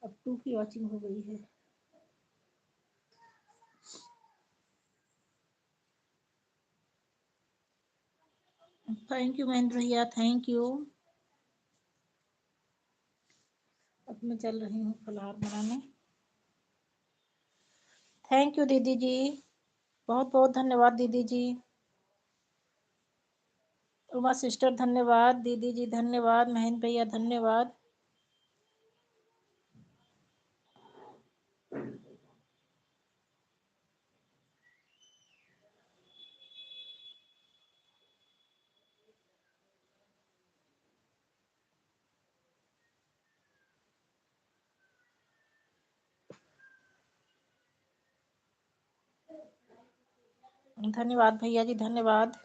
Speaker 1: अब 2 की वॉचिंग हो गई है। थैंक यू महेंद्र भैया, थैंक यू। अब मैं चल रही हूँ फलाहार बनाने। थैंक यू दीदी जी, बहुत बहुत धन्यवाद दीदी जी। उमा सिस्टर धन्यवाद, दीदी जी धन्यवाद, महेंद्र भैया धन्यवाद। धन्यवाद भैया जी, धन्यवाद।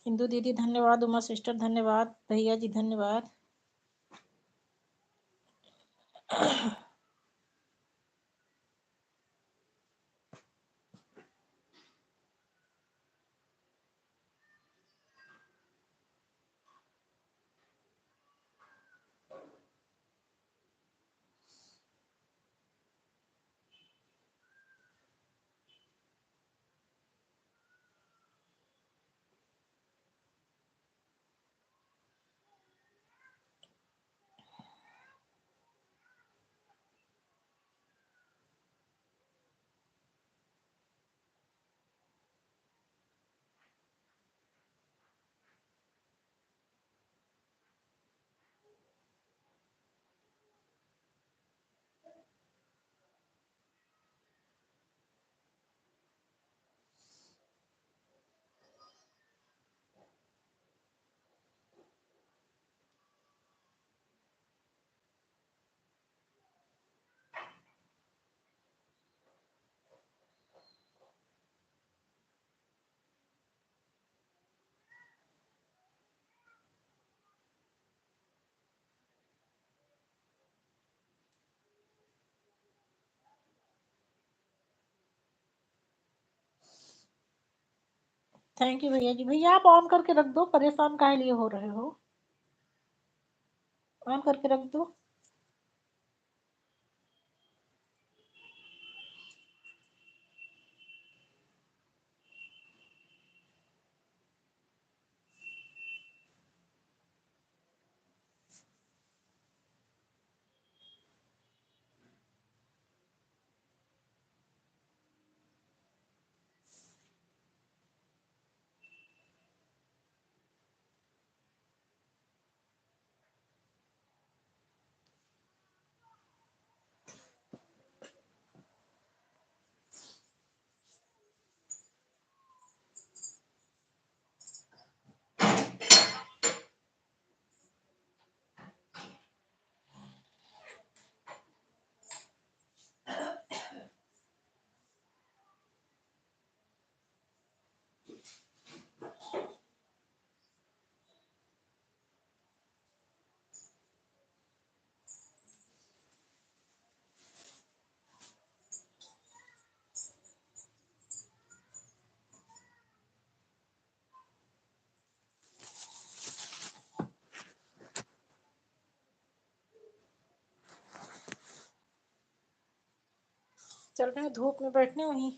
Speaker 1: हिंदू दीदी धन्यवाद, उमा सिस्टर धन्यवाद, भैया जी धन्यवाद। थैंक यू भैया जी। भैया आप ऑन करके रख दो, परेशान काहे लिए हो रहे हो? ऑन करके रख दो। चल रहे हैं धूप में बैठने, वहीं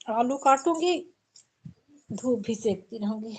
Speaker 1: आलू काटूंगी, धूप भी सेकती रहूंगी।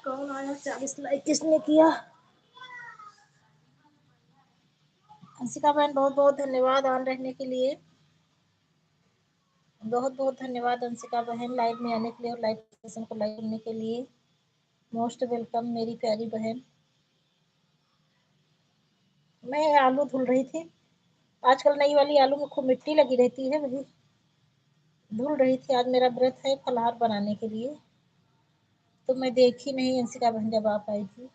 Speaker 1: कौन आया? 40 लाइक किसने किया? अंशिका बहन बहुत बहुत धन्यवाद ऑन रहने के लिए। बहुत बहुत धन्यवाद अंशिका बहन लाइव में आने के लिए और लाइव सेशन को लाइक करने के लिए। मोस्ट वेलकम मेरी प्यारी बहन। मैं आलू धुल रही थी। आजकल नई वाली आलू में खूब मिट्टी लगी रहती है, वही धुल रही थी। आज मेरा व्रत है फलाहार बनाने के लिए, तो मैं देखी नहीं अंशिका बहन जब आप आई थी।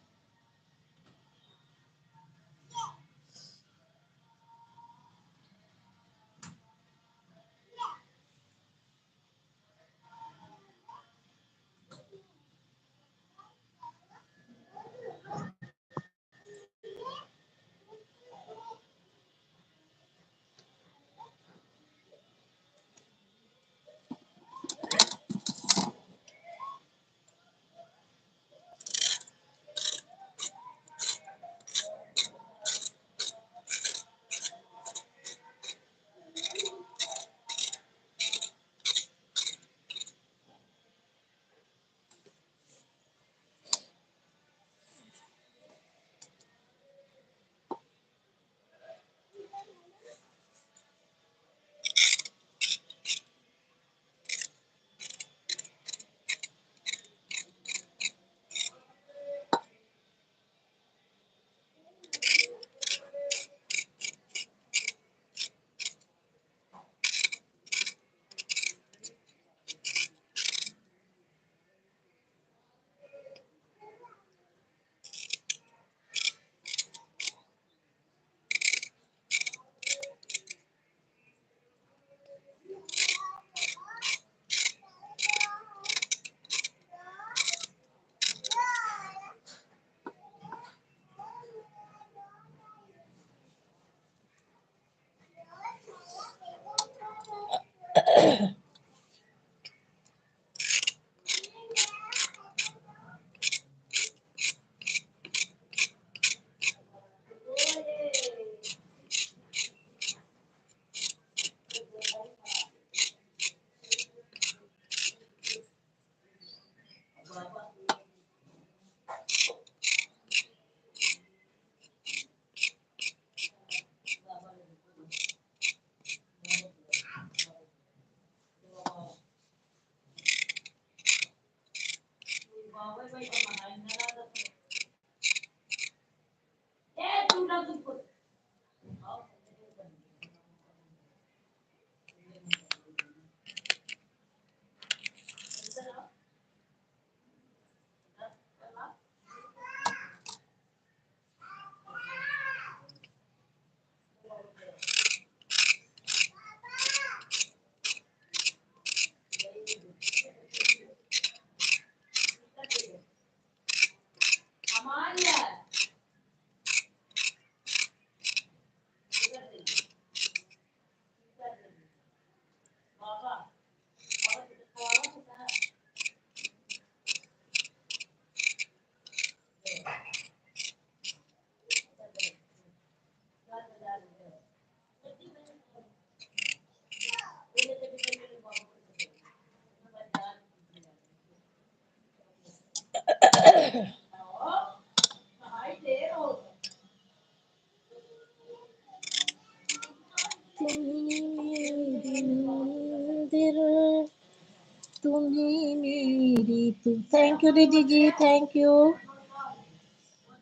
Speaker 1: थैंक यू दीदी जी, थैंक यू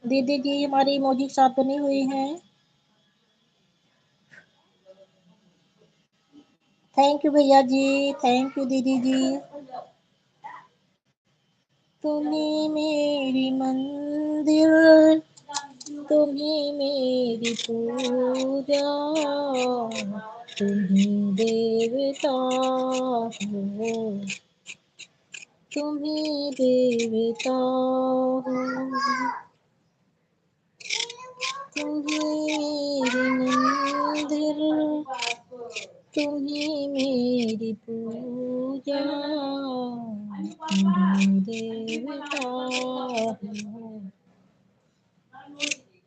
Speaker 1: दीदी जी, हमारी इमोजी के साथ बनी हुई हैं। थैंक यू भैया जी, थैंक यू दीदी जी। तुम्ही मेरी मंदिर, तुम्ही मेरी पूजा, तुम्ही देवता हो, तुम्ही देवता हो, तुम्ही मेरी मंदिर, तुम्ही मेरी पूजा, तुम्ही देवता हो,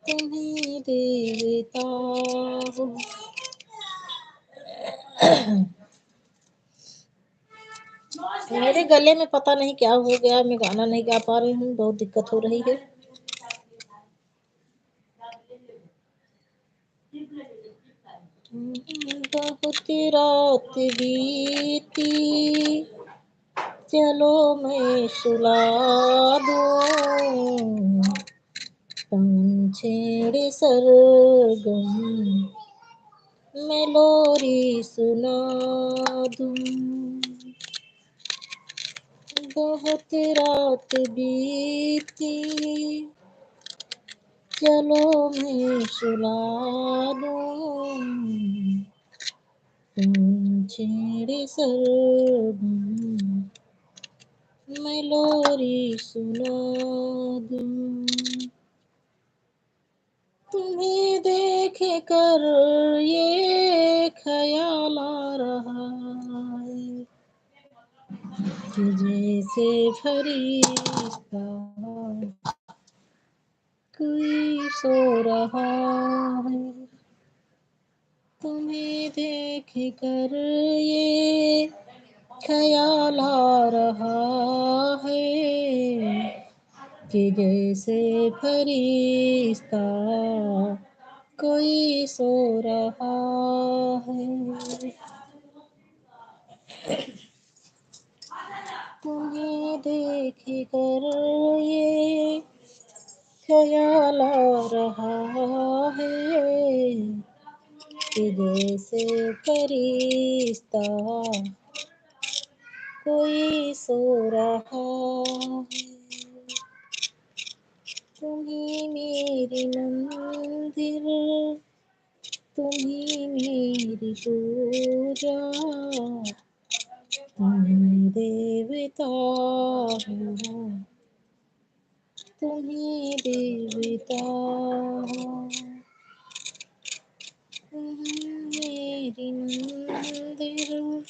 Speaker 1: तुम्ही देवता हो। मेरे गले में पता नहीं क्या हो गया, मैं गाना नहीं गा पा रही हूँ, बहुत दिक्कत हो रही है। बहुत रात बीती, चलो मैं सुला दूं, पंछेड़े सरगम मैं लोरी सुना दूं। बहुत रात बीती, चलो मैं सुला दूं, पंछेड़े सरगम मैं लोरी सुना दूं। तुम्हें देख कर ये ख्याल आ रहा है कि जैसे फरिश्ता कोई सो रहा है। तुम्हें देख कर ये ख्याल आ रहा है कि जैसे फरिश्ता कोई सो रहा है। तुम्हें देख कर ये ख्याल आ रहा है कि जैसे फरिश्ता कोई सो रहा है। तुम्ही मेरी मंदिर, तुम्ही मेरी पूजा, तुम्ही देवता हो, तुम्ही देवता हो। तुम्ही मेरी मंदिर,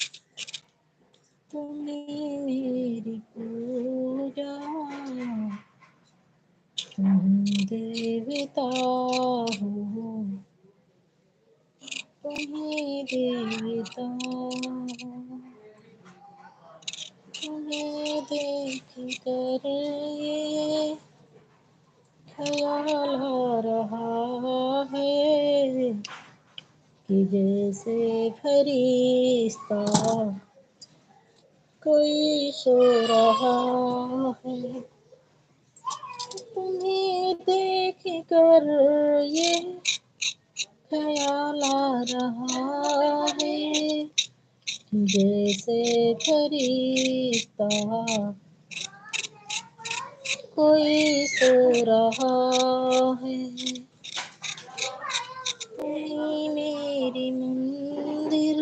Speaker 1: तुम्ही मेरी पूजा, तुम्ही देवता हो, तुम्ही देवता हो। तुम्हें देख कर ये ख्याल आ रहा है कि जैसे फरिश्ता कोई सो रहा है। तुम्हें देख कर ये ख्याल आ रहा है कि जैसे फरिश्ता कोई सो रहा है। तुम्ही मेरी मंदिर,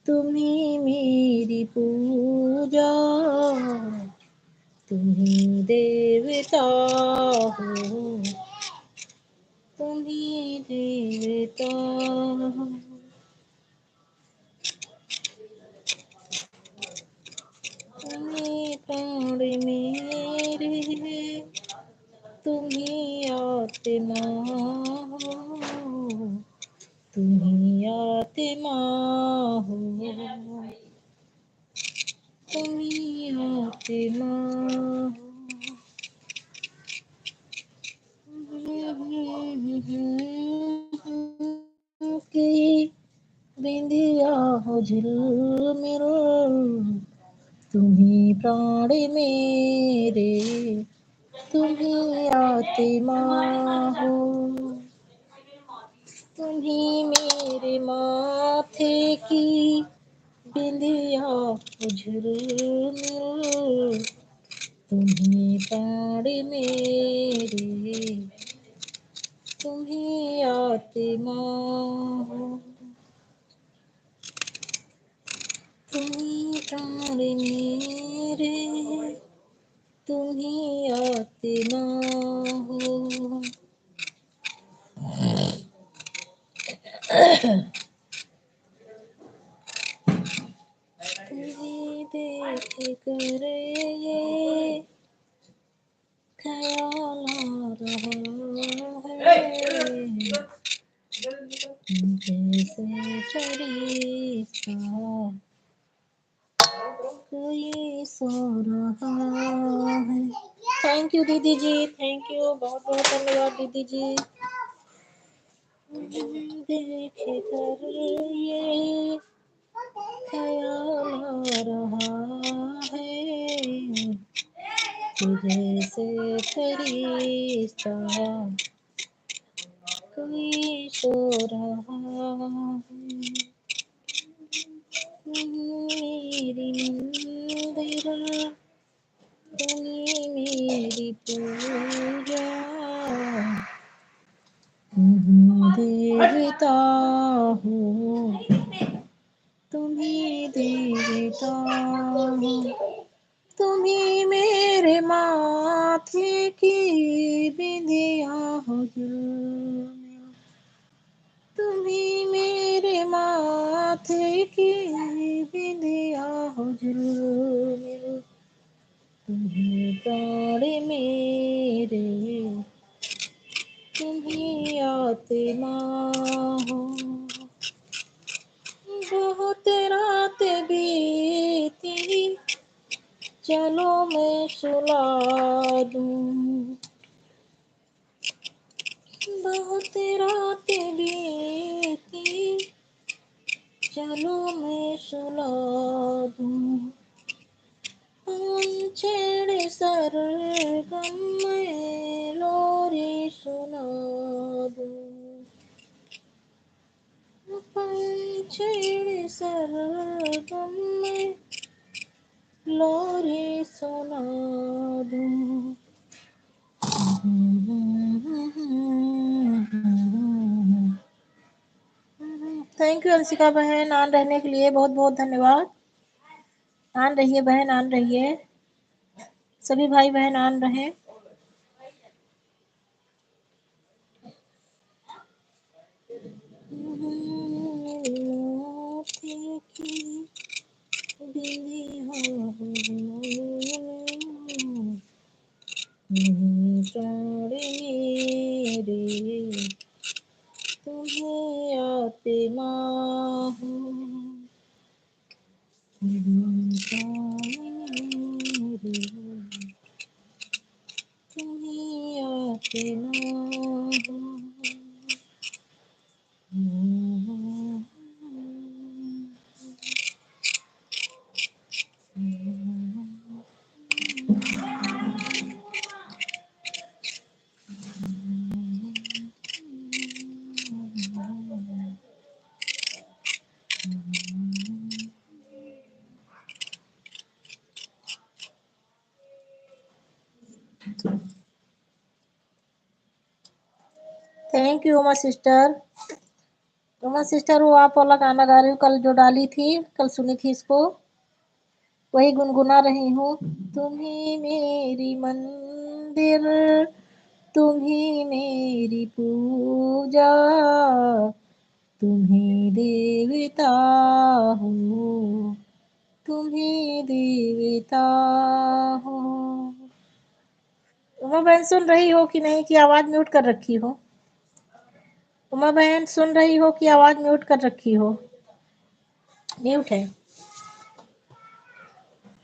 Speaker 1: तुम्ही मेरी पूजा, तुम्ही देवता हो, तुम्ही देवता हो। तुम्ही प्राण मेरे, तुम्ही आत्मा हो, तुम्ही आत्मा हो, तुम्ही आत्मा हो। की बिंदिया हो झिलमिल, तुम्ही प्राण मेरे, तुम ही आत्मा हो। तुम ही मेरे माथे की बिंदिया झुलमिल, तुम ही प्राण मेरे, तुम ही आत्मा हो। तुम ही प्राण मेरे, तुम ही आत्मा हो। तुम्हें देख कर ये ख्याल आ रहा है, जैसे फरिश्ता कोई सो रहा है। थैंक यू दीदी जी, थैंक यू, बहुत बहुत धन्यवाद दीदी जी। देख कर ये ख्याल आ रहा है, जैसे फरिश्ता कोई सो रहा है। मेरी मंदिर, तुमी मेरी पूजा, देवता हो, तुम्ही देवता हो। तुम्ही मेरे माथे की बिंदिया हो झुलमिल, तुम्ही मेरे माथे की बिंदिया हो झुलमिल, तुम्ही प्राण मेरे, तुम्ही आत्मा हो। बहुत रात बीती, चलो मैं सुला दूं। बहुत रात बीती, चलो मैं सुला दूं। छेड़े सरगम में लोरी सुना दूं। छेड़े सरगम में लोरी सुना दूं। थैंक यू अंशिका बहन, ऑन रहने के लिए बहुत बहुत धन्यवाद। ऑन रहिए बहन, ऑन रहिए, सभी भाई बहन ऑन रहे। प्राण मेरे, तुम्हें आत्मा हो। तुम्हें आत्मा हो। Thank you Uma sister. Uma sister, वो आप वाला गाना गा रही हूँ, कल जो डाली थी, कल सुनी थी इसको, वही गुनगुना रही हूँ। तुम्ही मेरी मंदिर, तुम्ही मेरी पूजा, तुम्ही देवता हो, तुम्ही देवता हो। उमा बहन सुन रही हो कि नहीं, कि आवाज म्यूट कर रखी हो? उमा बहन सुन रही हो कि आवाज म्यूट कर रखी हो? म्यूट है,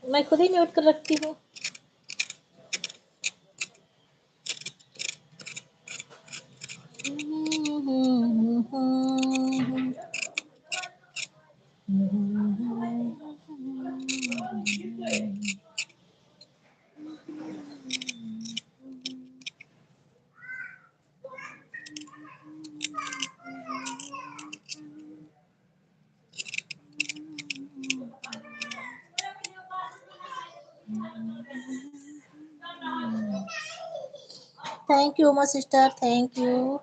Speaker 1: मैं खुद ही म्यूट कर रखती हूँ। Thank you Uma sister, thank you.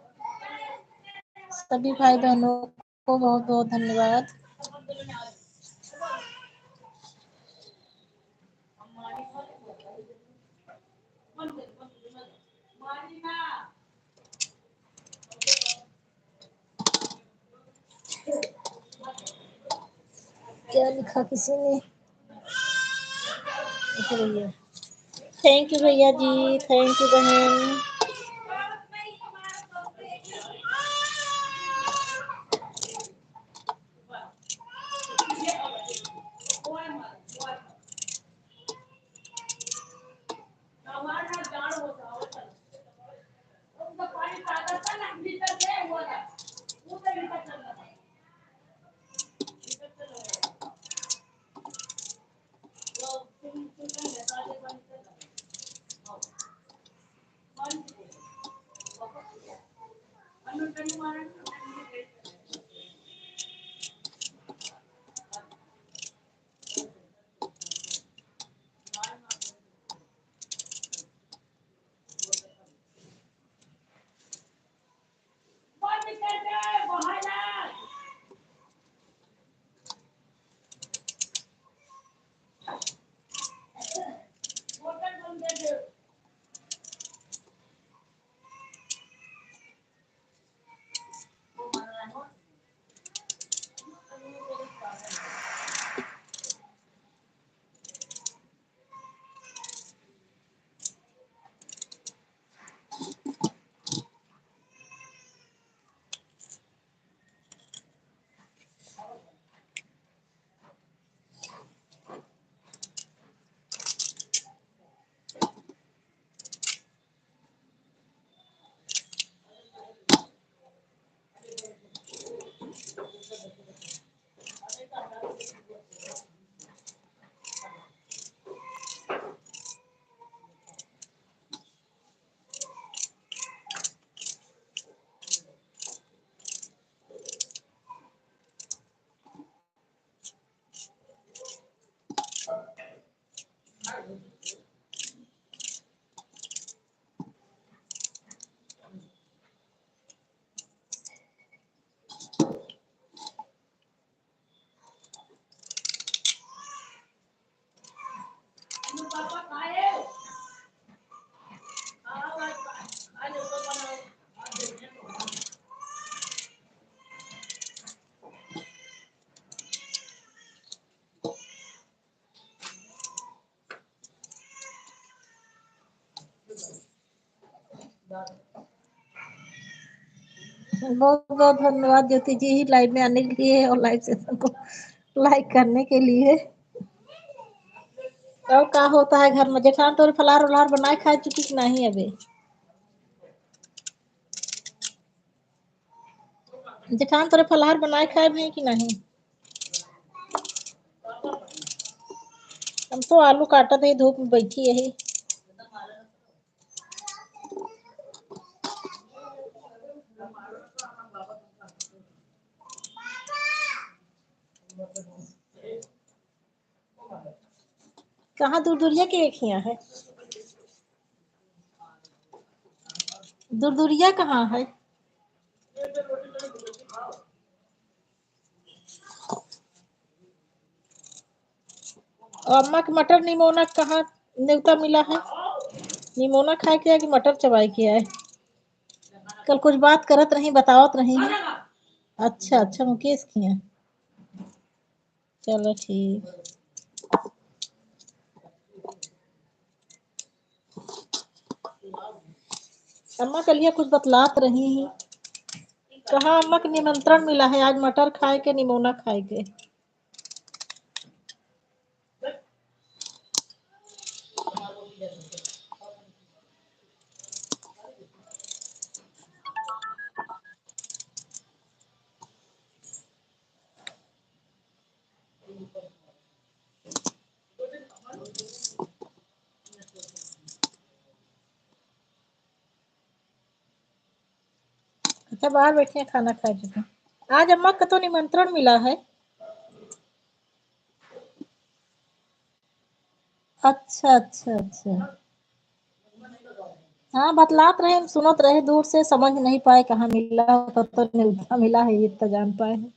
Speaker 1: सभी भाई बहनों को बहुत बहुत धन्यवाद। क्या लिखा किसी ने? भैया, थैंक यू भैया जी, थैंक यू बहन। बहुत बहुत धन्यवाद ज्योति जी लाइव में आने के लिए और लाइव सेशन को लाइक करने के लिए। और क्या होता है घर में जेठान? तो फलार उलार बनाए खा चुकी कि नहीं? अभी जेठान तोरे फलाहार बनाए खाए भी कि नहीं? हम तो आलू काटा थे, धूप में बैठी है। कहाँ दूर दूरिया के खिया है? दूर दूरिया कहाँ है? और अम्मा के मटर निमोना कहाँ न्योता मिला है? निमोना खाए के है कि मटर चबाई के है? कल कुछ बात करत रही, बतावत रही है। अच्छा अच्छा, मुकेश की है। चलो ठीक। अम्मा के लिए कुछ बतलात रही है। कहा अम्मा के निमंत्रण मिला है आज मटर खाए के, निमोना खाए के। अच्छा, बाहर बैठे हैं खाना खा चुके। आज अम्मा का तो निमंत्रण मिला है। अच्छा अच्छा अच्छा। हाँ बतलात रहे, हम सुनत रहे दूर से, समझ नहीं पाए कहाँ मिला, तो नहीं मिला है, ये तो जान पाए हैं।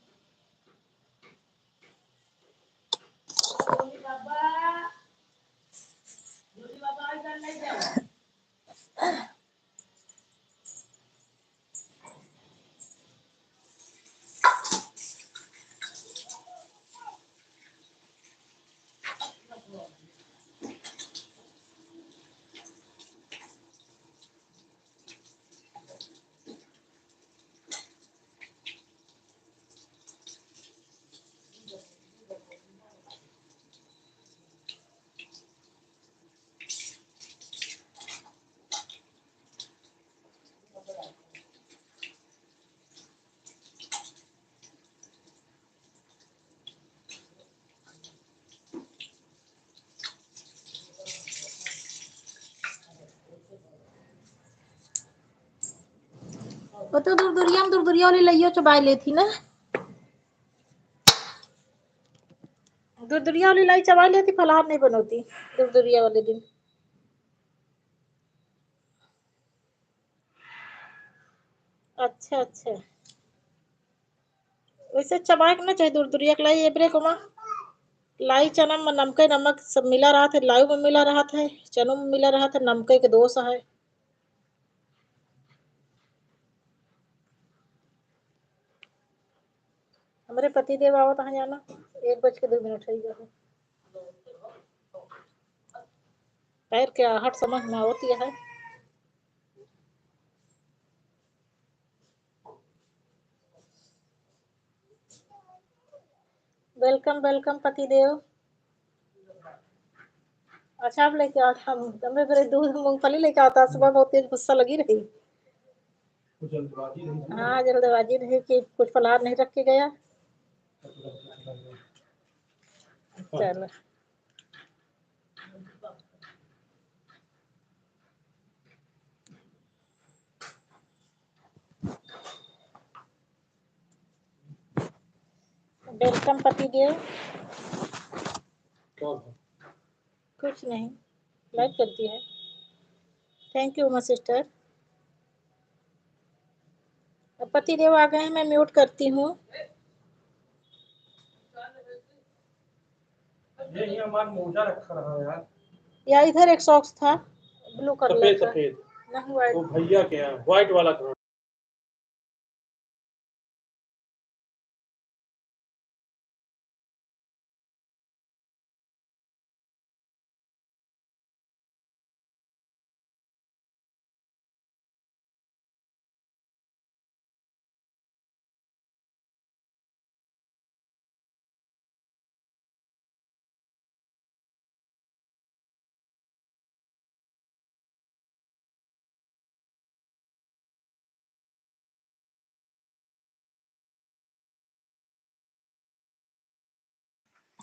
Speaker 1: वो तो दूरदुरिया वाली लइयो चबाई लेथी ना, दूरदुरिया वाली लाई चबाई लेती, फलाहार नहीं बनोती दूरदुरिया वाले दिन। अच्छा अच्छा, वैसे चबाए के ना चाहिए दूरदुरिया के लाई, एबरे को माँ लाई चना में नमके नमक सब मिला रहा था, लाई में मिला रहा था, चनों में मिला रहा था, नमके के दोष है। हमारे पति देव आवत है जाना, 1:02 हो गया। पैर के आहट समझ में होती है। वेलकम वेलकम पति देव। अच्छा आप लेके आओ, हम हमें फिर दूध मूंगफली लेके आता, सुबह बहुत तेज गुस्सा लगी रही। हाँ जल्दबाजी रही कि कुछ फलाहार नहीं रख के गया। चलो वेलकम पति देव। कुछ नहीं, लाइक करती है। Thank you my sister. पति देव आ गए हैं, मैं म्यूट करती हूँ। ये हमारा मोजा रखा रहा यार, या इधर एक सॉक्स था ब्लू कलर का, सफेद नहीं व्हाइट, तो भैया क्या व्हाइट वाला था।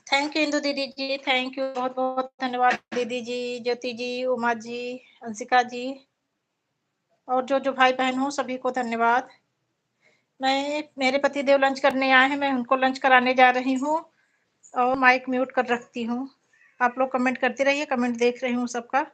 Speaker 1: थैंक यू इंदु दीदी जी, थैंक यू, बहुत बहुत धन्यवाद दीदी जी, ज्योति जी, उमा जी, अंशिका जी, और जो जो भाई बहन हो सभी को धन्यवाद। मैं मेरे पति देव लंच करने आए हैं, मैं उनको लंच कराने जा रही हूँ और माइक म्यूट कर रखती हूँ। आप लोग कमेंट करते रहिए, कमेंट देख रही हूँ सबका।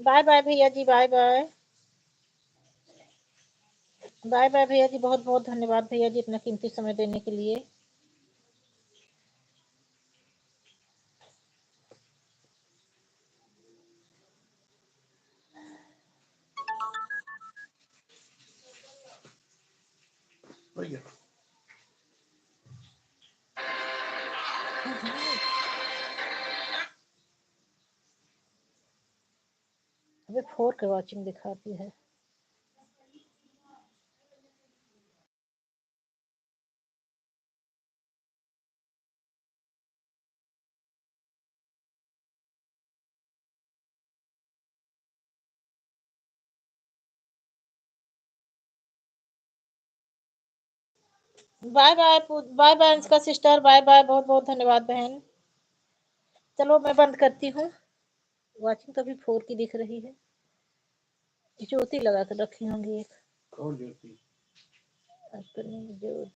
Speaker 1: बाय बाय भैया जी, बाय बाय। बाय बाय भैया जी, बहुत बहुत धन्यवाद भैया जी अपना कीमती समय देने के लिए। अबे 4 के वॉचिंग दिखाती है। Bye bye bye bye Anshika sister, bye bye, बहुत बहुत धन्यवाद बहन। चलो मैं बंद करती हूँ। वॉचिंग तो अभी 4 की दिख रही है। ज्योति लगा कर रखी होंगी एक। कौन ज्योति? अपनी ज्योति।